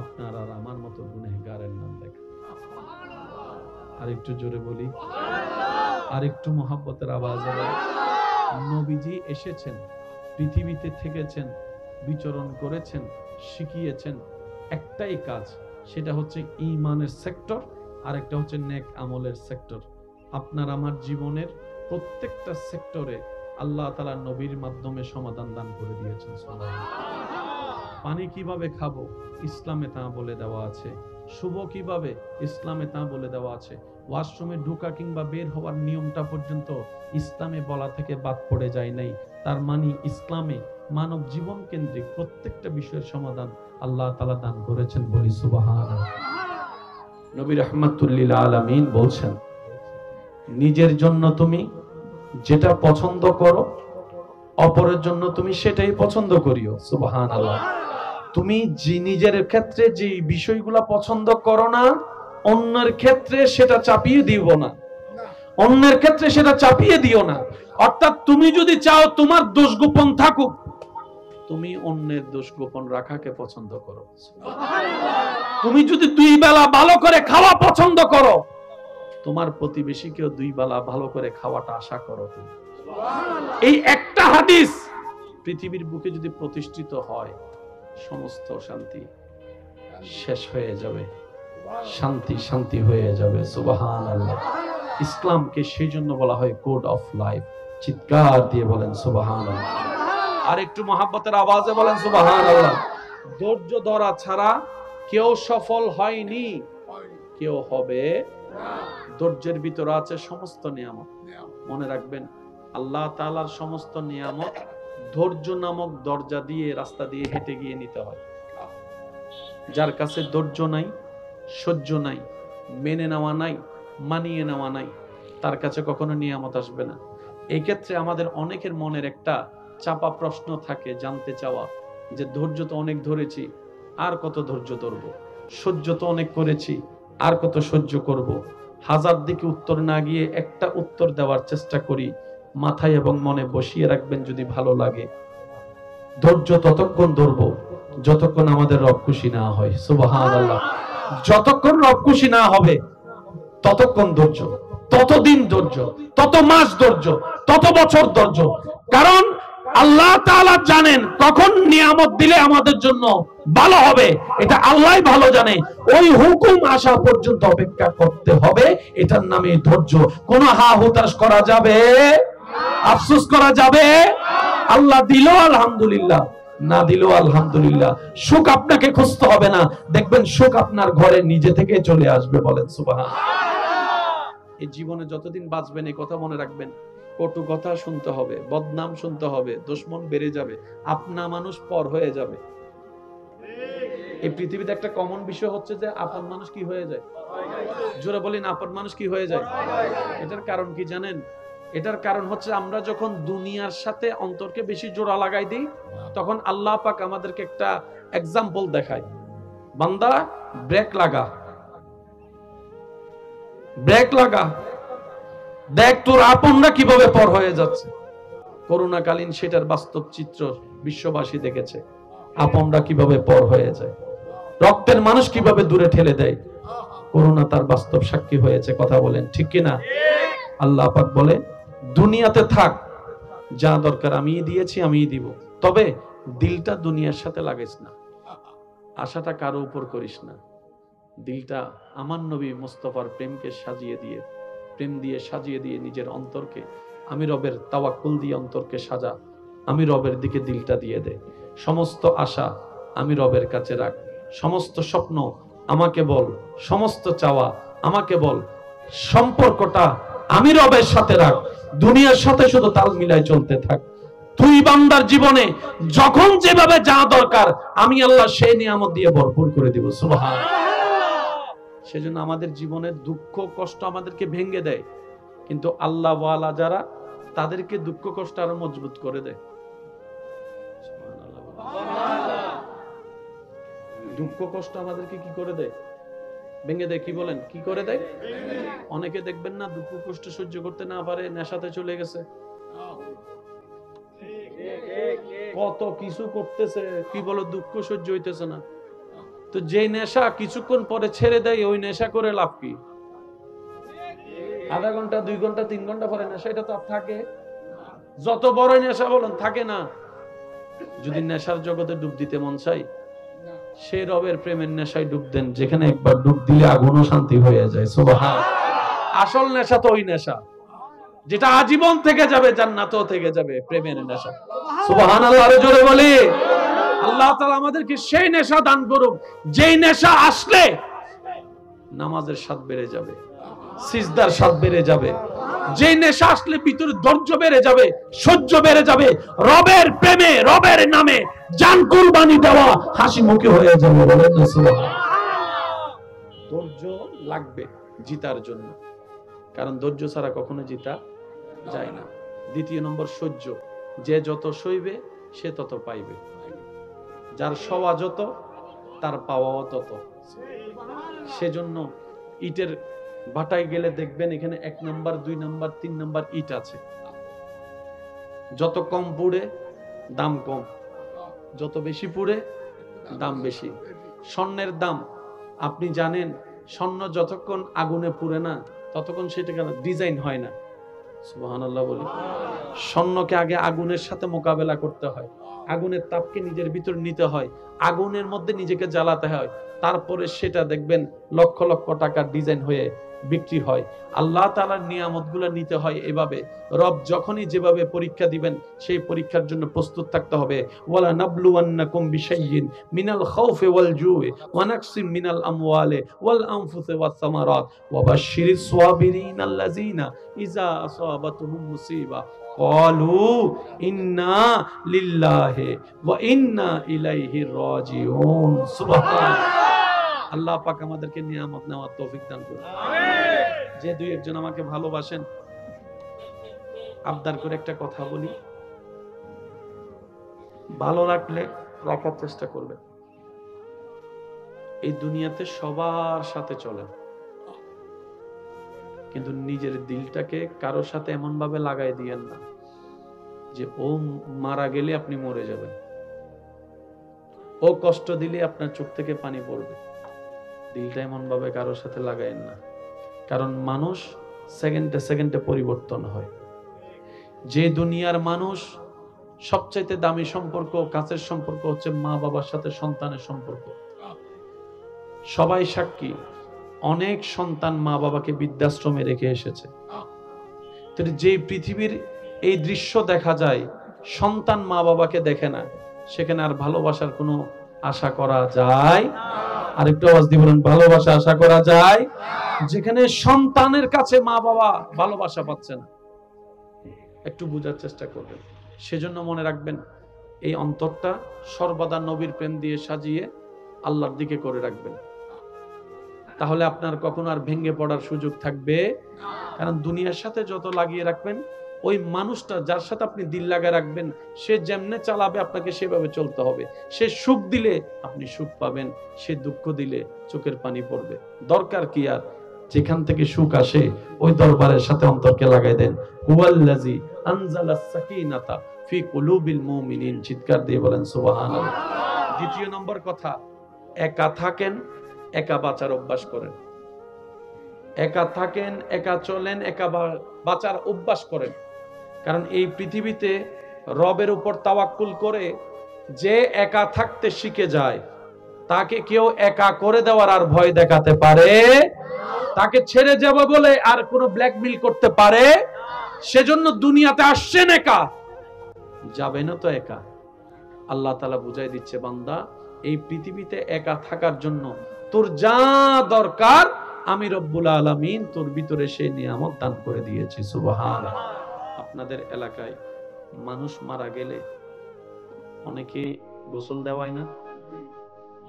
A: আপনার আর আমার মতো গুনাহগারের নাম লেখা। আর একটু জোরে বলি, আর একটু মহব্বতের আওয়াজ হবে। নবীজি এসেছেন, পৃথিবীতে থেকেছেন, বিচরণ করেছেন, শিখিয়েছেন একটাই কাজ, সেটা হচ্ছে ঈমানের সেক্টর, আর একটা হচ্ছে নেক আমলের সেক্টর। আপনার আমার জীবনের প্রত্যেকটা সেক্টরে আল্লাহ তাআলা নবীর মাধ্যমে সমাধান দান করে দিয়েছেন। পানি কিভাবে খাবো ইসলামে তা বলে দেওয়া আছে, শুভ কিভাবে ইসলামে তা বলে দেওয়া আছে, ওয়াশরুমে ঢোকা কিংবা বের হওয়ার নিয়মটা পর্যন্ত ইসলামে বলা থেকে বাদ পড়ে যায় নাই। তার মানে ইসলামে মানব জীবন কেন্দ্রিক প্রত্যেকটা বিষয়ের সমাধান আল্লাহ তাআলা দান করেছেন। বলি সুবহানাল্লাহ। নবী রাহমাতুল লিল আলামিন বলছেন, নিজের জন্য তুমি যেটা পছন্দ করো অপরের জন্য তুমি সেটাই পছন্দ করিও। সুবহানাল্লাহ। তুমি নিজের ক্ষেত্রে যে বিষয়গুলো পছন্দ করো না, অন্যের ক্ষেত্রে সেটা চাপিয়ে দিও না, অন্যের ক্ষেত্রে সেটা চাপিয়ে দিও না। অর্থাৎ তুমি যদি চাও তোমার দোষ গোপন থাকুক, তুমি অন্যের দোষ গোপন রাখাকে পছন্দ করো। তুমি যদি দুই বেলা ভালো করে খাওয়া পছন্দ করো, তোমার প্রতিবেশীকেও দুই বেলা ভালো করে খাওয়াটা আশা করো। তুমি এই একটা হাদিস পৃথিবীর বুকে যদি প্রতিষ্ঠিত হয়, সমস্ত শান্তি শেষ হয়ে যাবে, শান্তি শান্তি হয়ে যাবে। সুবহানাল্লাহ। ইসলামকে সেই জন্য বলা হয় কোড অফ লাইফ। চিৎকার দিয়ে বলেন সুবহানাল্লাহ। আর একটু মহব্বতের আওয়াজে বলেন সুবহানাল্লাহ। ধৈর্য ধরা ছাড়া কেউ সফল হয়নি, কেউ হবে ধৈর্যের ভিতরে আছে সমস্ত নিয়ামত। মনে রাখবেন, আল্লাহ তাআলার সমস্ত নিয়ামত ধৈর্য নামক দরজা দিয়ে, রাস্তা দিয়ে হেঁটে গিয়ে নিতে হয়। যার কাছে ধৈর্য নাই, সহ্য নাই, মেনে নেওয়া নাই, মানিয়ে নেওয়া নাই, তার কাছে কখনো নিয়ামত আসবে না। এই ক্ষেত্রে আমাদের অনেকের মনের একটা চাপা প্রশ্ন থাকে, জানতে চাওয়া, যে ধৈর্য তো অনেক ধরেছি, আর কত ধৈর্য ধরব? সহ্য তো অনেক করেছি, আর কত সহ্য করব? হাজার দিকে উত্তর না গিয়ে একটা উত্তর দেওয়ার চেষ্টা করি, মাথায় এবং মনে বসিয়ে রাখবেন যদি ভালো লাগে। ধৈর্য ততক্ষণ ধরবো যতক্ষণ আমাদের রব খুশি না হয়। সুবহানাল্লাহ। যতক্ষণ রব খুশি না হবে ততক্ষণ ধৈর্য, ততদিন ধৈর্য, তত মাস ধৈর্য, তত বছর ধৈর্য। কারণ আল্লাহ তাআলা জানেন কখন নিয়ামত দিলে আমাদের জন্য ভালো হবে, এটা আল্লাহই ভালো জানে। ওই হুকুম আসা পর্যন্ত অপেক্ষা করতে হবে, এটার নামে ধৈর্য। কোন হা হুতাশ করা যাবে? আফসোস করা যাবে? আল্লাহ দিল আলহামদুলিল্লাহ, না দিল আলহামদুলিল্লাহ। সুখ আপনাকে খুঁজতে হবে না, দেখবেন সুখ আপনার ঘরে নিজে থেকে চলে আসবে। বলেন সুবহানাল্লাহ। এই জীবনে যতদিন বাঁচবেন এই কথা মনে রাখবেন, কটু কথা শুনতে হবে, বদনাম শুনতে হবে, দুশমন বেড়ে যাবে, আপনা মানুষ পর হয়ে যাবে। এই পৃথিবীতে একটা কমন বিষয় হচ্ছে যে আপন মানুষ কি হয়ে যায়? জোরে বলেন, আপন মানুষ কি হয়ে যায়? এটার কারণ কি জানেন? এটার কারণ হচ্ছে আমরা যখন দুনিয়ার সাথে অন্তরকে বেশি জোড়া লাগাই দিই, তখন আল্লাহ পাক আমাদেরকে একটা এক্সাম্পল দেখায়, বান্দা ব্রেক লাগা, ব্রেক লাগা, দেখ তোর আপনরা কিভাবে পর হয়ে যাচ্ছে। করোনাকালীন সেটার বাস্তব চিত্র বিশ্ববাসী দেখেছে, আপনরা কিভাবে পর হয়ে যায়, রক্তের মানুষ কিভাবে দূরে ঠেলে দেয়। করোনা তার বাস্তব সাক্ষী হয়েছে। কথা বলেন ঠিক কিনা? আল্লাহ পাক বলে, দুনিয়াতে থাক, যা দরকার আমিই দিয়েছি, আমিই দিব, তবে দিলটা দুনিয়ার সাথে লাগাইস না, আশাটা কারো উপর করিস না। দিলটা আমার নবী মুস্তাফার প্রেমকে সাজিয়ে দিয়ে, প্রেম দিয়ে সাজিয়ে দিয়ে নিজের অন্তরকে, আমি রবের তাওয়াক্কুল দিয়ে অন্তরকে সাজা, আমি রবের দিকে দিলটা দিয়ে দে। সমস্ত আশা আমি রবের কাছে রাখ, সমস্ত স্বপ্ন আমাকে বল, সমস্ত চাওয়া আমাকে বল, সম্পর্কটা আমি রবের সাথে রাখ, দুনিয়ার সাথে শুধু তাল মিলাই চলতে থাক। তুই বান্দার জীবনে যখন যেভাবে যা দরকার আমি আল্লাহ সেই নিয়ামত দিয়ে ভরপুর করে দিব। সুবহানাল্লাহ। সেজন্য আমাদের জীবনের দুঃখ কষ্ট আমাদেরকে ভেঙে দেয়, কিন্তু আল্লাহ ওয়ালা যারা, তাদেরকে দুঃখ কষ্ট আরো মজবুত করে দেয়। দুঃখ কষ্ট আমাদেরকে কি করে দেয়? ভেঙে দেয়। কি বলেন, কি করে দেয়? অনেকে দেখবেন না, দুঃখ কষ্ট সহ্য করতে না পারে নেশাতে চলে গেছে, কত কিছু করতেছে, কি বলো দুঃখ সহ্য হইতেছে না। তো যে নেশা কিছুক্ষণ পরে ছেড়ে দেয়, ওই নেশা করে লাভ কি? আধা ঘন্টা, 2 ঘন্টা, 3 ঘন্টা পরে নেশা, এটা তো আর থাকে? যত বড় নেশা বলেন, থাকে না। যদি নেশার জগতে ডুব দিতে মন চাই, সে রবের প্রেমের নেশায় ডুব দেন, যেখানে একবার ডুব দিলে আগুনও শান্তি হয়ে যায়। সুবহানাল্লাহ। আসল নেশা তো ওই নেশা যেটা আজীবন থেকে যাবে, জান্নাতও থেকে যাবে, প্রেমের নেশা। সুবহানাল্লাহ। আরো জোরে বলি। আল্লাহ তাআলা আমাদেরকে সেই নেশা দান করুক, যেই নেশা আসলে নামাজের স্বাদ বেড়ে যাবে, সিজদার স্বাদ বেড়ে যাবে, যেই নেশা আসলে ভিতরে ধৈর্য বেড়ে যাবে, সহ্য বেড়ে যাবে, রবের প্রেমে, রবের নামে জান কুরবানি দেওয়া হাসি মুখে হয়ে যাবে। বলেন না সুবহানাল্লাহ। ধৈর্য লাগবে জিতার জন্য, কারণ ধৈর্য ছাড়া কখনো জিতা যায় না। দ্বিতীয় নম্বর সহ্য। যে যত সইবে সে তত পাইবে, যার সওয়া যত তার পাওয়াও তত। সেজন্য ইটের ভাটায় গেলে দেখবেন এখানে 1 নাম্বার, 2 নাম্বার, 3 নাম্বার ইট আছে। যত কম পুড়ে দাম কম, যত বেশি পুড়ে দাম বেশি। স্বর্ণের দাম আপনি জানেন, স্বর্ণ যতক্ষণ আগুনে পুড়ে না ততক্ষণ সেটা কেন ডিজাইন হয় না। সুবহানাল্লাহ বলি। স্বর্ণকে আগে আগুনের সাথে মোকাবেলা করতে হয়, আগুনের তাপকে নিজের ভিতর নিতে হয়, আগুনের মধ্যে নিজেকে জ্বালাতে হয়, তারপরে সেটা দেখবেন লক্ষ লক্ষ টাকার ডিজাইন হয়ে বিক্রি হয়। আল্লাহ তাআলার নিয়ামতগুলো নিতে হয় এভাবে, রব যখনই যেভাবে পরীক্ষা দিবেন সেই পরীক্ষার জন্য প্রস্তুত থাকতে হবে। ওয়ালা নাবলুওয়ান্নাকুম বিশাইইন মিনাল খাউফি ওয়াল জুই ওয়া নাকসিম মিনাল আমওয়ালি ওয়াল আনফুসি ওয়াস সামারাত ওয়া বাশশিরিস সাবিরিন আল্লাযিনা ইযা আসাবাতুহুম মুসিবা ক্বালু ইন্না লিল্লাহি ওয়া ইন্না ইলাইহি রাজিউন। সুবহানাল্লাহ। আল্লাহ পাক আমাদেরকে নিয়ামত নেওয়ার তৌফিক দান করুন। আমিন। যে দুই একজন আমাকে ভালোবাসেন, আবদার করে একটা কথা বলি, ভালো রাখলে রাখার চেষ্টা করবেন। এই দুনিয়াতে সবার সাথে চলেন, কিন্তু নিজের দিলটাকে কারোর সাথে এমন ভাবে লাগাই দিয়েন না যে ও মারা গেলে আপনি মরে যাবেন, ও কষ্ট দিলে আপনার চোখ থেকে পানি পড়বে। দিলটা এমন ভাবে কারোর সাথে লাগাইন না, কারণ মানুষ সেকেন্ডে সেকেন্ডে পরিবর্তন হয়। যে দুনিয়ার মানুষ সবচাইতে দামি সম্পর্ক, কাছের সম্পর্ক হচ্ছে মা বাবার সাথে সন্তানের সম্পর্ক। সবাই সাক্ষী, অনেক সন্তান মা বাবাকে বৃদ্ধাশ্রমে রেখে এসেছে। যে পৃথিবীর এই দৃশ্য দেখা যায়, সন্তান মা বাবাকে দেখে না, সেখানে আর ভালোবাসার কোনো আশা করা যায়? আরেকটু আওয়াজ দিয়ে বলুন, ভালোবাসা আশা করা যায়? যেখানে সন্তানের কাছে মা বাবা ভালোবাসা পাচ্ছে না, একটু বোঝার চেষ্টা করবেন। সেজন্য মনে রাখবেন, এই অন্তরটা সর্বদা নবীর প্রেম দিয়ে সাজিয়ে আল্লাহর দিকে করে রাখবেন, তাহলে আপনার কখনো আর ভেঙে পড়ার সুযোগ থাকবে। কারণ দুনিয়ার সাথে যত লাগিয়ে রাখবেন, ওই মানুষটা যার সাথে আপনি দিল লাগা রাখবেন, সে যেমনে চালাবে আপনাকে সেভাবে চলতে হবে। সে সুখ দিলে আপনি সুখ পাবেন, সে দুঃখ দিলে চোখের পানি পড়বে। দরকার কি আর, যেখান থেকে সুখ আসে ওই দরবারের সাথে অন্তরকে লাগাই দেন। হুয়াল্লাযী আনজালাস সাকিনাতা ফি কুলুবিল মুমিনিন। চিৎকার দিয়ে বলেন সুবহানাল্লাহ। দ্বিতীয় নম্বর কথা, একা থাকেন, একা বাঁচার অভ্যাস করেন। একা থাকেন, একা চলেন, একা বাঁচার অভ্যাস করেন। কারণ এই পৃথিবীতে রবের উপর তাওয়াক্কুল করে যে একা থাকতে শিখে যায়, তাকে কেউ একা করে দেওয়ার আর ভয় দেখাতে পারে? তাকে ছেড়ে যাবে বলে আর কোনো ব্ল্যাকমেইল করতে পারে? সেজন্য দুনিয়াতে আসছেন একা, যাবেন তো একা। আল্লাহ তাআলা বুঝাই দিচ্ছে, বান্দা এই পৃথিবীতে একা থাকার জন্য তোর যা দরকার আমি রব্বুল আলামিন তোর ভিতরে সেই নিয়ামত দান করে দিয়েছি। সুবহানাল্লাহ। আপনাদের এলাকায় মানুষ মারা গেলে অনেকে গোসল দেওয়ায় না?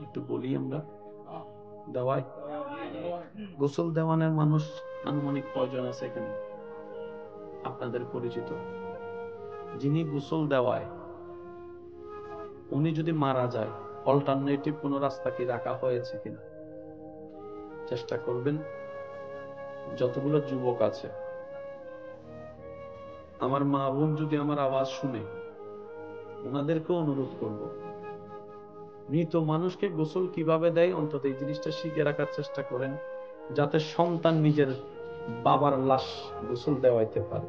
A: একটু বলি, আমরা দেওয়াই। গোসল দেওয়ানোর মানুষ আনুমানিক কয়জন আছে এখানে আপনাদের পরিচিত? যিনি গোসল দেওয়ায়, উনি যদি মারা যায়, অল্টারনেটিভ কোন রাস্তা কি রাখা হয়েছে কিনা চেষ্টা করবেন। যতগুলো যুবক আছে, আমার মা বোন যদি আমার আওয়াজ শুনে, ওনাদেরকে অনুরোধ করব, মৃত মানুষকে গোসল কিভাবে দেয় অন্তত এই জিনিসটা শিখে রাখার চেষ্টা করেন, যাতে সন্তান নিজের বাবার লাশ গোসল দেওয়াইতে পারে,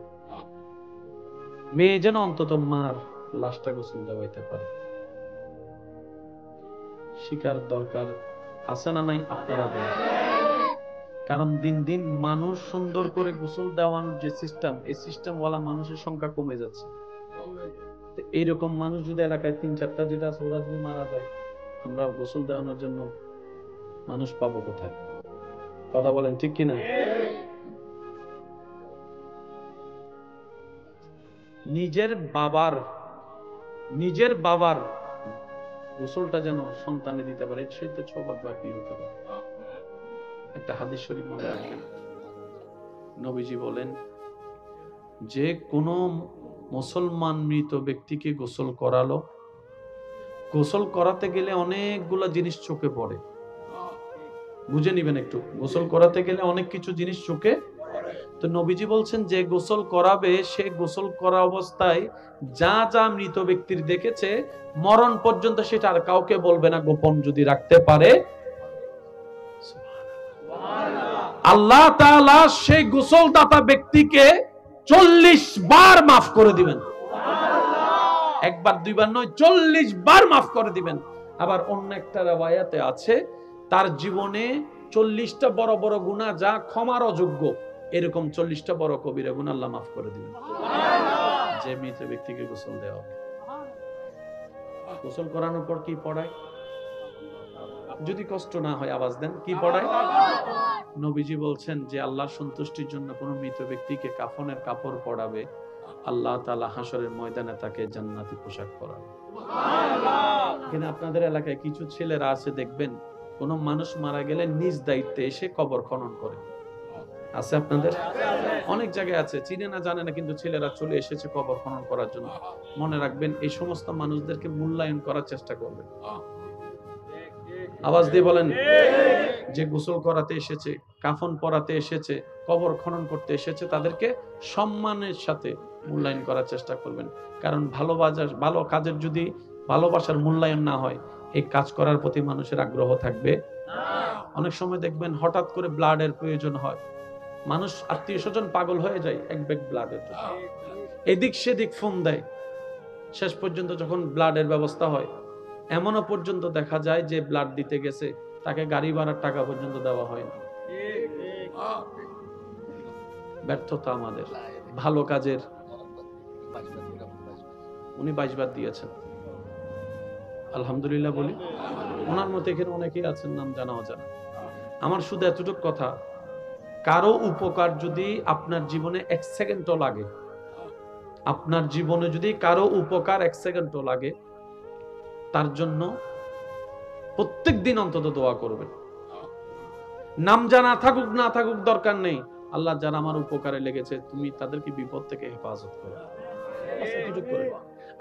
A: মেয়ে যেন অন্তত মার লাশটা গোসল দেওয়াইতে পারে। শিকার দরকার আছে না নাই আপনারা? কারণ দিন দিন মানুষ সুন্দর করে গোসল দেওয়ানোর যে সিস্টেম, এই সিস্টেম ওয়ালা মানুষের সংখ্যা কমে যাচ্ছে। এইরকম মানুষ যদি এলাকায় ৩-৪টা যেটা আছে, ওরা যদি মারা যায়, আমরা গোসল দেওয়ানোর জন্য মানুষ পাবো কোথায়? কথা বলেন ঠিক কিনা? নিজের বাবার গোসলটা যেন সন্তানে দিতে পারে, সেই তো সৌভাগ্য কি হতে পারে। একটা হাদিস শরীফ মনে রাখেন, নবীজি বলেন, যে কোন মুসলমান মৃত ব্যক্তিকে গোসল করালো, গোসল করাতে গেলে অনেকগুলা জিনিস চোখে পড়ে। বুঝে নিবেন একটু, গোসল করাতে গেলে অনেক কিছু জিনিস চোখে। তো নবীজি বলছেন, যে গোসল করাবে সে গোসল করা অবস্থায় যা যা মৃত ব্যক্তির দেখেছে, মরণ পর্যন্ত সেটা আর কাউকে বলবে না, গোপন যদি রাখতে পারে। আল্লাহ তাআলা সেই গোসলদাতা ব্যক্তিকে 40 বার মাফ করে দিবেন। একবার দুইবার নয়, 40 বার মাফ করে দিবেন। আবার অন্য একটা riwayate আছে, তার জীবনে 40টা বড় বড় গুনাহ যা ক্ষমার অযোগ্য, এরকম 40টা বড় কবিরা গুনাহ আল্লাহ মাফ করে দিবেন যে মৃত ব্যক্তিকে গোসল দেওয়া হবে। গোসল করানোর পর কি পড়ায়? যদি কষ্ট না হয় আওয়াজ দেন, কি পড়ায়? নবীজি বলছেন যে আল্লাহর সন্তুষ্টির জন্য কোন মৃত ব্যক্তিকে কাফনের কাপড় পরাবে, আল্লাহ তাআলা হাসরের ময়দানে তাকে জান্নাতি পোশাক পরাবে। কিন্তু আপনাদের এলাকায় কিছু ছেলেরা আছে, দেখবেন কোন মানুষ মারা গেলে নিজ দায়িত্বে এসে কবর খনন করে। আছে আপনাদের? অনেক জায়গায় আছে, চিনে না জানে না, কিন্তু ছেলেরা চলে এসেছে কবর খনন করার জন্য। মনে রাখবেন, এই সমস্ত মানুষদেরকে মূল্যায়ন করার চেষ্টা করবেন। আওয়াজ দিয়ে বলেন, যে গোসল করাতে এসেছে, কাফন পরাতে এসেছে, কবর খনন করতে এসেছে, তাদেরকে সম্মানের সাথে মূল্যায়ন করার চেষ্টা করবেন। কারণ ভালো কাজের যদি ভালোবাসার মূল্যায়ন না হয়, এই কাজ করার প্রতি মানুষের আগ্রহ থাকবে না। অনেক সময় দেখবেন হঠাৎ করে ব্লাডের প্রয়োজন হয়, মানুষ আত্মীয় স্বজন পাগল হয়ে যায় এক ব্যাগ ব্লাডের জন্য, এদিক সেদিক ফোন দেয়। শেষ পর্যন্ত যখন ব্লাডের ব্যবস্থা হয়, এমনও পর্যন্ত দেখা যায় যে ব্লাড দিতে গেছে, তাকে গাড়ি ভাড়ার টাকা পর্যন্ত দেওয়া হয় না। ব্যর্থতা আমাদের ভালো কাজের। উনি 22 বার দিয়েছেন, আলহামদুলিল্লাহ বলি। ওনার মতো এখানে অনেকেই আছেন, নাম জানা অজানা। আমার শুধু এতটুকু কথা, কারো উপকার যদি আপনার জীবনে 1 সেকেন্ডও লাগে, আপনার জীবনে যদি কারো উপকার 1 সেকেন্ডও লাগে, তার জন্য প্রত্যেক দিন অন্তত দোয়া করবেন। নাম জানা থাকুক না থাকুক দরকার নেই, আল্লাহ যারা আমার উপকারে লেগেছে, তুমি তাদেরকে বিপদ থেকে হেফাজত করো।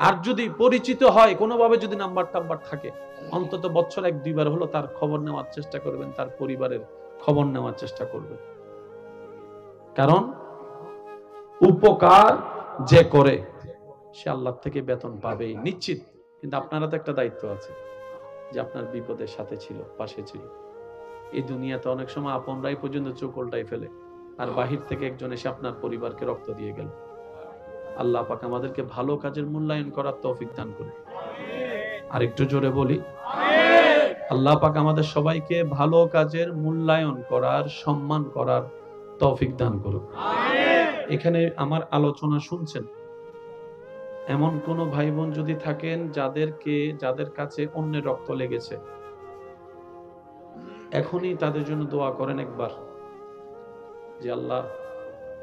A: আর যদি পরিচিত হয় কোনোভাবে, যদি নাম্বার টাম্বার থাকে, অন্তত বছর 1-2 বার হলো তার খবর নেওয়ার চেষ্টা করবেন, তার পরিবারের খবর নেওয়ার চেষ্টা করবেন। কারণ উপকার যে করে সে আল্লাহ থেকে বেতন পাবেই নিশ্চিত। কিন্তু আপনারা তো একটা দায়িত্ব আছে, যে আপনার বিপদের সাথে ছিল, পাশে ছিল। এই দুনিয়াতে অনেক সময় আপনরাই পর্যন্ত চোখ উল্টাই ফেলে, আর বাহির থেকে একজন এসে আপনার পরিবারকে রক্ত দিয়ে গেল। আল্লাহ পাক আমাদেরকে ভালো কাজের মূল্যায়ন করার তৌফিক দান করুন। আর একটু জোরে বলি, আল্লাহ পাক আমাদের সবাইকে ভালো কাজের মূল্যায়ন করার, সম্মান করার তৌফিক দান করুন। এখানে আমার আলোচনা শুনছেন, এমন কোন ভাই বোন যদি থাকেন যাদের কাছে অন্যের রক্ত লেগেছে, এখনই তাদের জন্য দোয়া করেন একবার, যে আল্লাহ,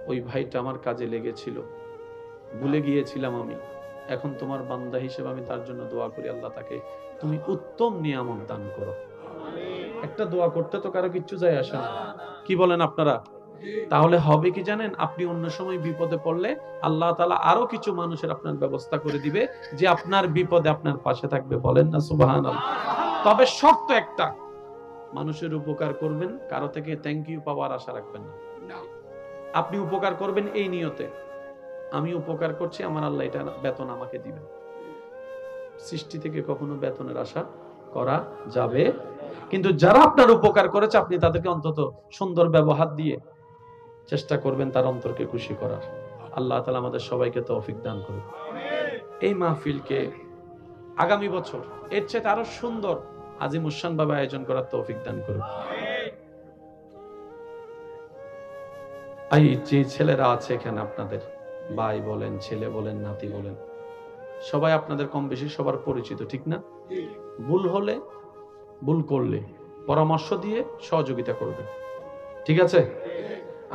A: ওই ভাইটা আমার কাজে লেগেছিল, ভুলে গিয়েছিলাম আমি, এখন তোমার বান্দা হিসেবে আমি তার জন্য দোয়া করি, আল্লাহ তাকে তুমি উত্তম নিয়ামত দান করো। একটা দোয়া করতে তো কারো কিচ্ছু যায় আসে না, কি বলেন আপনারা? তাহলে হবে কি জানেন, আপনি অন্য সময় বিপদে পড়লে আল্লাহ তাআলা আরো কিছু মানুষের আপনার ব্যবস্থা করে দিবে, যে আপনার বিপদে আপনার পাশে থাকবে। বলেন না সুবহানাল্লাহ। তবে শর্ত একটা, মানুষের উপকার করবেন, কারো থেকে থ্যাংক ইউ পাওয়ার আশা রাখবেন না। আপনি উপকার করবেন এই নিয়তে, আমি উপকার করছি, আমার আল্লাহ এটা বেতন আমাকে দিবেন। সৃষ্টি থেকে কখনো বেতনের আশা করা যাবে। কিন্তু যারা আপনার উপকার করেছে, আপনি তাদেরকে অন্তত সুন্দর ব্যবহার দিয়ে চেষ্টা করবেন তার অন্তরকে খুশি করার। আল্লাহ তাআলা আমাদের সবাইকে তৌফিক দান করুন। এই মাহফিলকে আগামী বছর এর চেয়ে আরো সুন্দর আজিমুশান ভাবে আয়োজন করার তৌফিক দান করুন। এই যে ছেলেরা আছে এখানে, আপনাদের ভাই বলেন, ছেলে বলেন, নাতি বলেন, সবাই আপনাদের কম বেশি সবার পরিচিত, ঠিক না? ভুল হলে, ভুল করলে পরামর্শ দিয়ে সহযোগিতা করবেন, ঠিক আছে?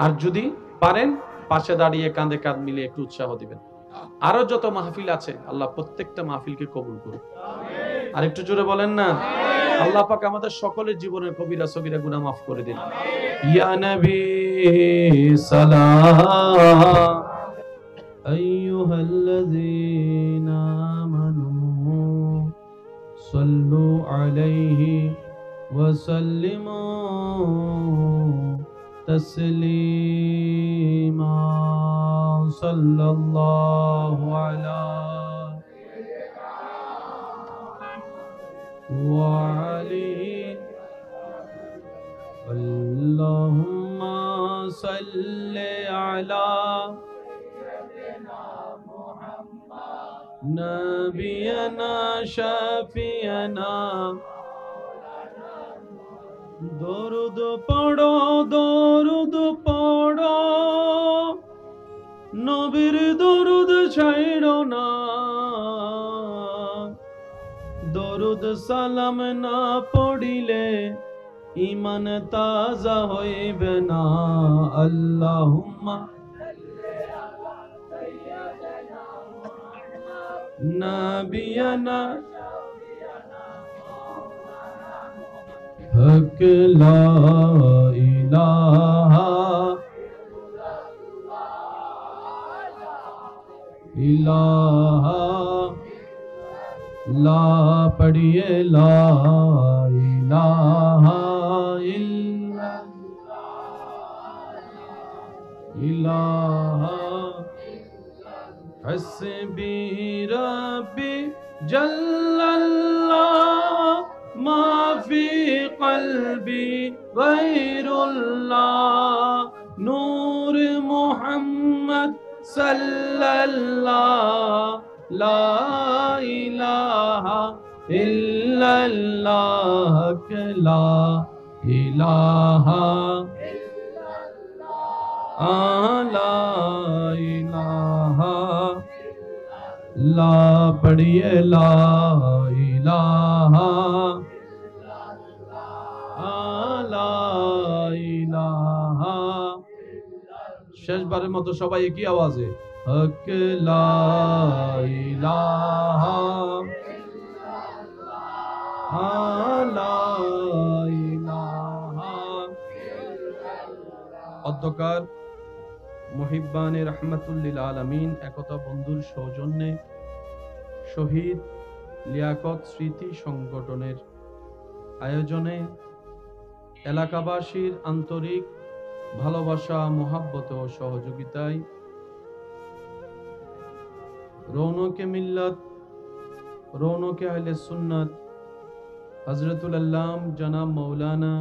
A: আর যদি পারেন, পাশে দাঁড়িয়ে কাঁধে কাঁধ মিলিয়ে একটু উৎসাহ দিবেন। আরো যত মাহফিল আছে, আল্লাহ প্রত্যেকটা মাহফিলকে কবুল করুন। আর একটু জোরে বলেন না, আল্লাহ পাক আমাদের সকলের জীবনের কবিরা সগীরা গুনাহ মাফ করে দিন। ইয়া নবী সালাম আইয়ুহাল্লাযীনা আমানু সাল্লু আলাইহি ওয়া সাল্লিমু তাসলিমা সাল্লাল্লাহু আলা ওয়া আলিহি আল্লাহুম্মা সাল্লি আলা نبينا شافينا দরুদ পড়ো, দরুদ পড়ো, নবীর দরুদ ছাইড়ো না। দরুদ সালাম না পড়িলে ইমান তাজা হইবে না। আল্লাহুম্মা নাবিয়ানা হক লা ইলাহা ইলাহা লা পড়িয়ে লা ইলাহা ইলাহা হসবি রব্বি জাল্লাল্লাহ মা ফি কলবি গায়রুল্লাহ নূর মুহাম্মদ সাল্লাল্লাহ লা ইলাহা ইল্লাল্লাহ লা ইলাহা লা ইলাহা লা পড়িয়ে লা ইলাহা লা ইলাহা। শেষবারের মতো সবাই একই আওয়াজে হক লা ইলাহা লা ইলাহা। অধ্যকার মুহিব্বানে রহমাতুল্লিল আলামিন একতা বন্ধুর সৌজন্যে শহীদ লিয়াকত স্মৃতি সংগঠনের আয়োজনে এলাকাবাসীর আন্তরিক ভালোবাসা, মোহাব্বত ও সহযোগিতায় রৌনকে মিল্লাত, রৌনকে আহলে সুন্নাত হযরতুল আল্লাম জনাব মাওলানা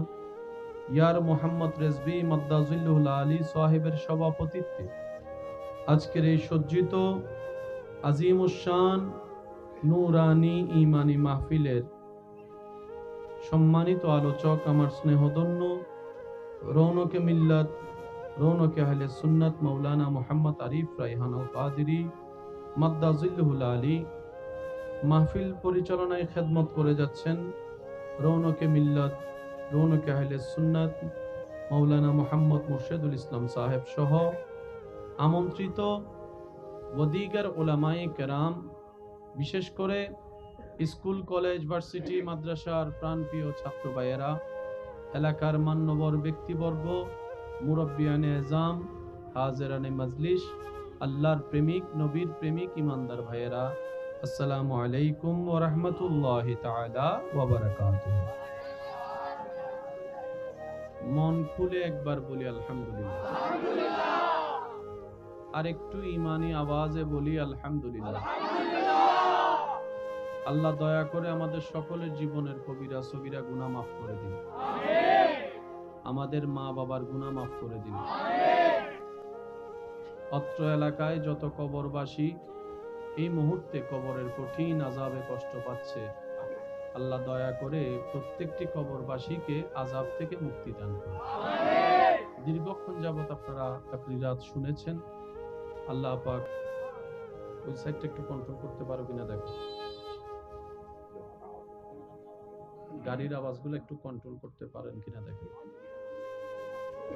A: ইয়ার মোহাম্মদ রেজভী মাদ্দাজিল্লুহুল আলী সাহেবের সভাপতিত্বে আজকের এই সজ্জিত আজিমুশান নূরানী ঈমানী মাহফিলের সম্মানিত আলোচক, আমার স্নেহধন্য রৌনকে মিল্লাত, রৌনকে আহলে সুন্নাত মাওলানা মুহাম্মদ আরিফ রায়হান আল কাদেরী মাদ্দাজিল্লুহুল আলী, মাহফিল পরিচালনায় খেদমত করে যাচ্ছেন রৌনকে মিল্লাত, রৌনকে আহলে সুন্নাত মাওলানা মুহাম্মদ মুর্শেদুল ইসলাম সাহেব সহ আমন্ত্রিত ওদিগার উলামায়ে কেরাম, বিশেষ করে স্কুল, কলেজ, ভার্সিটি, মাদ্রাসার প্রাণপ্রিয় ছাত্র ভাইয়েরা, এলাকার মান্যবর ব্যক্তিবর্গ, মুরব্বিয়ানে এজাম, হাজেরানে মজলিস, আল্লাহর প্রেমিক, নবীর প্রেমিক ইমানদার ভাইয়েরা, আসসালামু আলাইকুম ওয়া রাহমাতুল্লাহি তাআলা ওয়া বারাকাতুহু। মন খুলে একবার বলি আলহামদুলিল্লাহ, আর একটু ইমানি আওয়াজে বলি আলহামদুলিল্লাহ। আল্লাহ দয়া করে আমাদের সকলের জীবনের কবিরা সগীরা গুনাহ মাফ করে দিন, আমাদের মা বাবার গুনাহ মাফ করে দিন। অত্র এলাকায় যত কবরবাসী এই মুহূর্তে কবরের কঠিন আযাবে কষ্ট পাচ্ছে, আল্লাহ দয়া করে প্রত্যেকটি কবরবাসীকে আযাব থেকে মুক্তি দান করুন। দীর্ঘক্ষণ যাবত আপনারা তাকরীরাত শুনেছেন, আল্লাহ পাক ওই সাইডটা একটু কন্ট্রোল করতে পারো কিনা দেখো, গাড়ির আওয়াজগুলো একটু কন্ট্রোল করতে পারেন কিনা দেখো।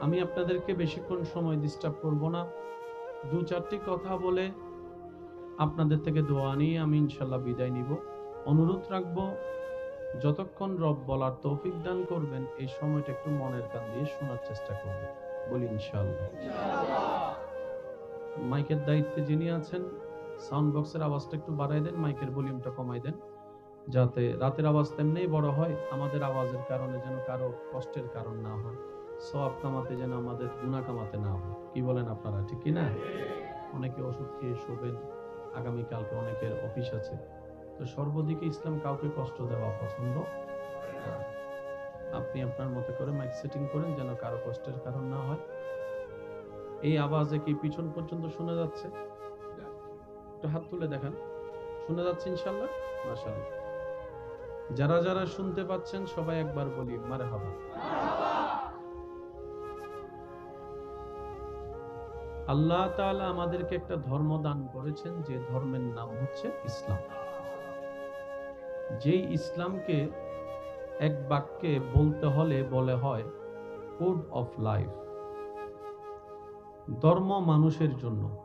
A: আমি আপনাদেরকে বেশিক্ষণ সময় ডিস্টার্ব করব না, দু চারটি কথা বলে আপনাদের থেকে দোয়া নিয়ে আমি ইনশাল্লাহ বিদায় নিব। অনুরোধ রাখবো যতক্ষণ রব বলার তৌফিক দান করবেন এই সময়টা একটু মনের কান দিয়ে শোনার চেষ্টা করবেন, বলি ইনশাআল্লাহ। মাইকের দায়িত্বে যিনি আছেন সাউন্ড বক্সের আওয়াজটা একটু বাড়াই দেন, মাইকের ভলিউমটা কমাই দেন, যাতে রাতের আওয়াজ তেমনিই বড় হয়, আমাদের আওয়াজের কারণে যেন কারো কষ্টের কারণ না হয়, সওয়াব কামাতে যেন আমাদের গুনাহ কামাতে না হয়। কি বলেন আপনারা, ঠিক কি না? অনেকে ওষুধ খেয়ে শোবেন, আগামীকালকে অনেকের অফিস আছে, তো সর্বদিকে ইসলাম কাউকে কষ্ট দেওয়া পছন্দ। আপনি আপনার মতো করে মাইক সেটিং করেন যেন কারো কষ্টের কারণ না হয়। এই আওয়াজে কি পিছন পর্যন্ত শোনা যাচ্ছে? একটু হাত তুলে দেখান, শোনা যাচ্ছে ইনশাআল্লাহ? মাশাআল্লাহ। যারা যারা শুনতে পাচ্ছেন সবাই একবার বলি মারহাবা। আল্লাহ তাআলা আমাদেরকে একটা ধর্ম দান করেছেন, যে ধর্মের নাম হচ্ছে ইসলাম। যেই ইসলামকে এক বাক্যে বলতে হলে বলে হয় কোড অফ লাইফ। ধর্ম মানুষের জন্য,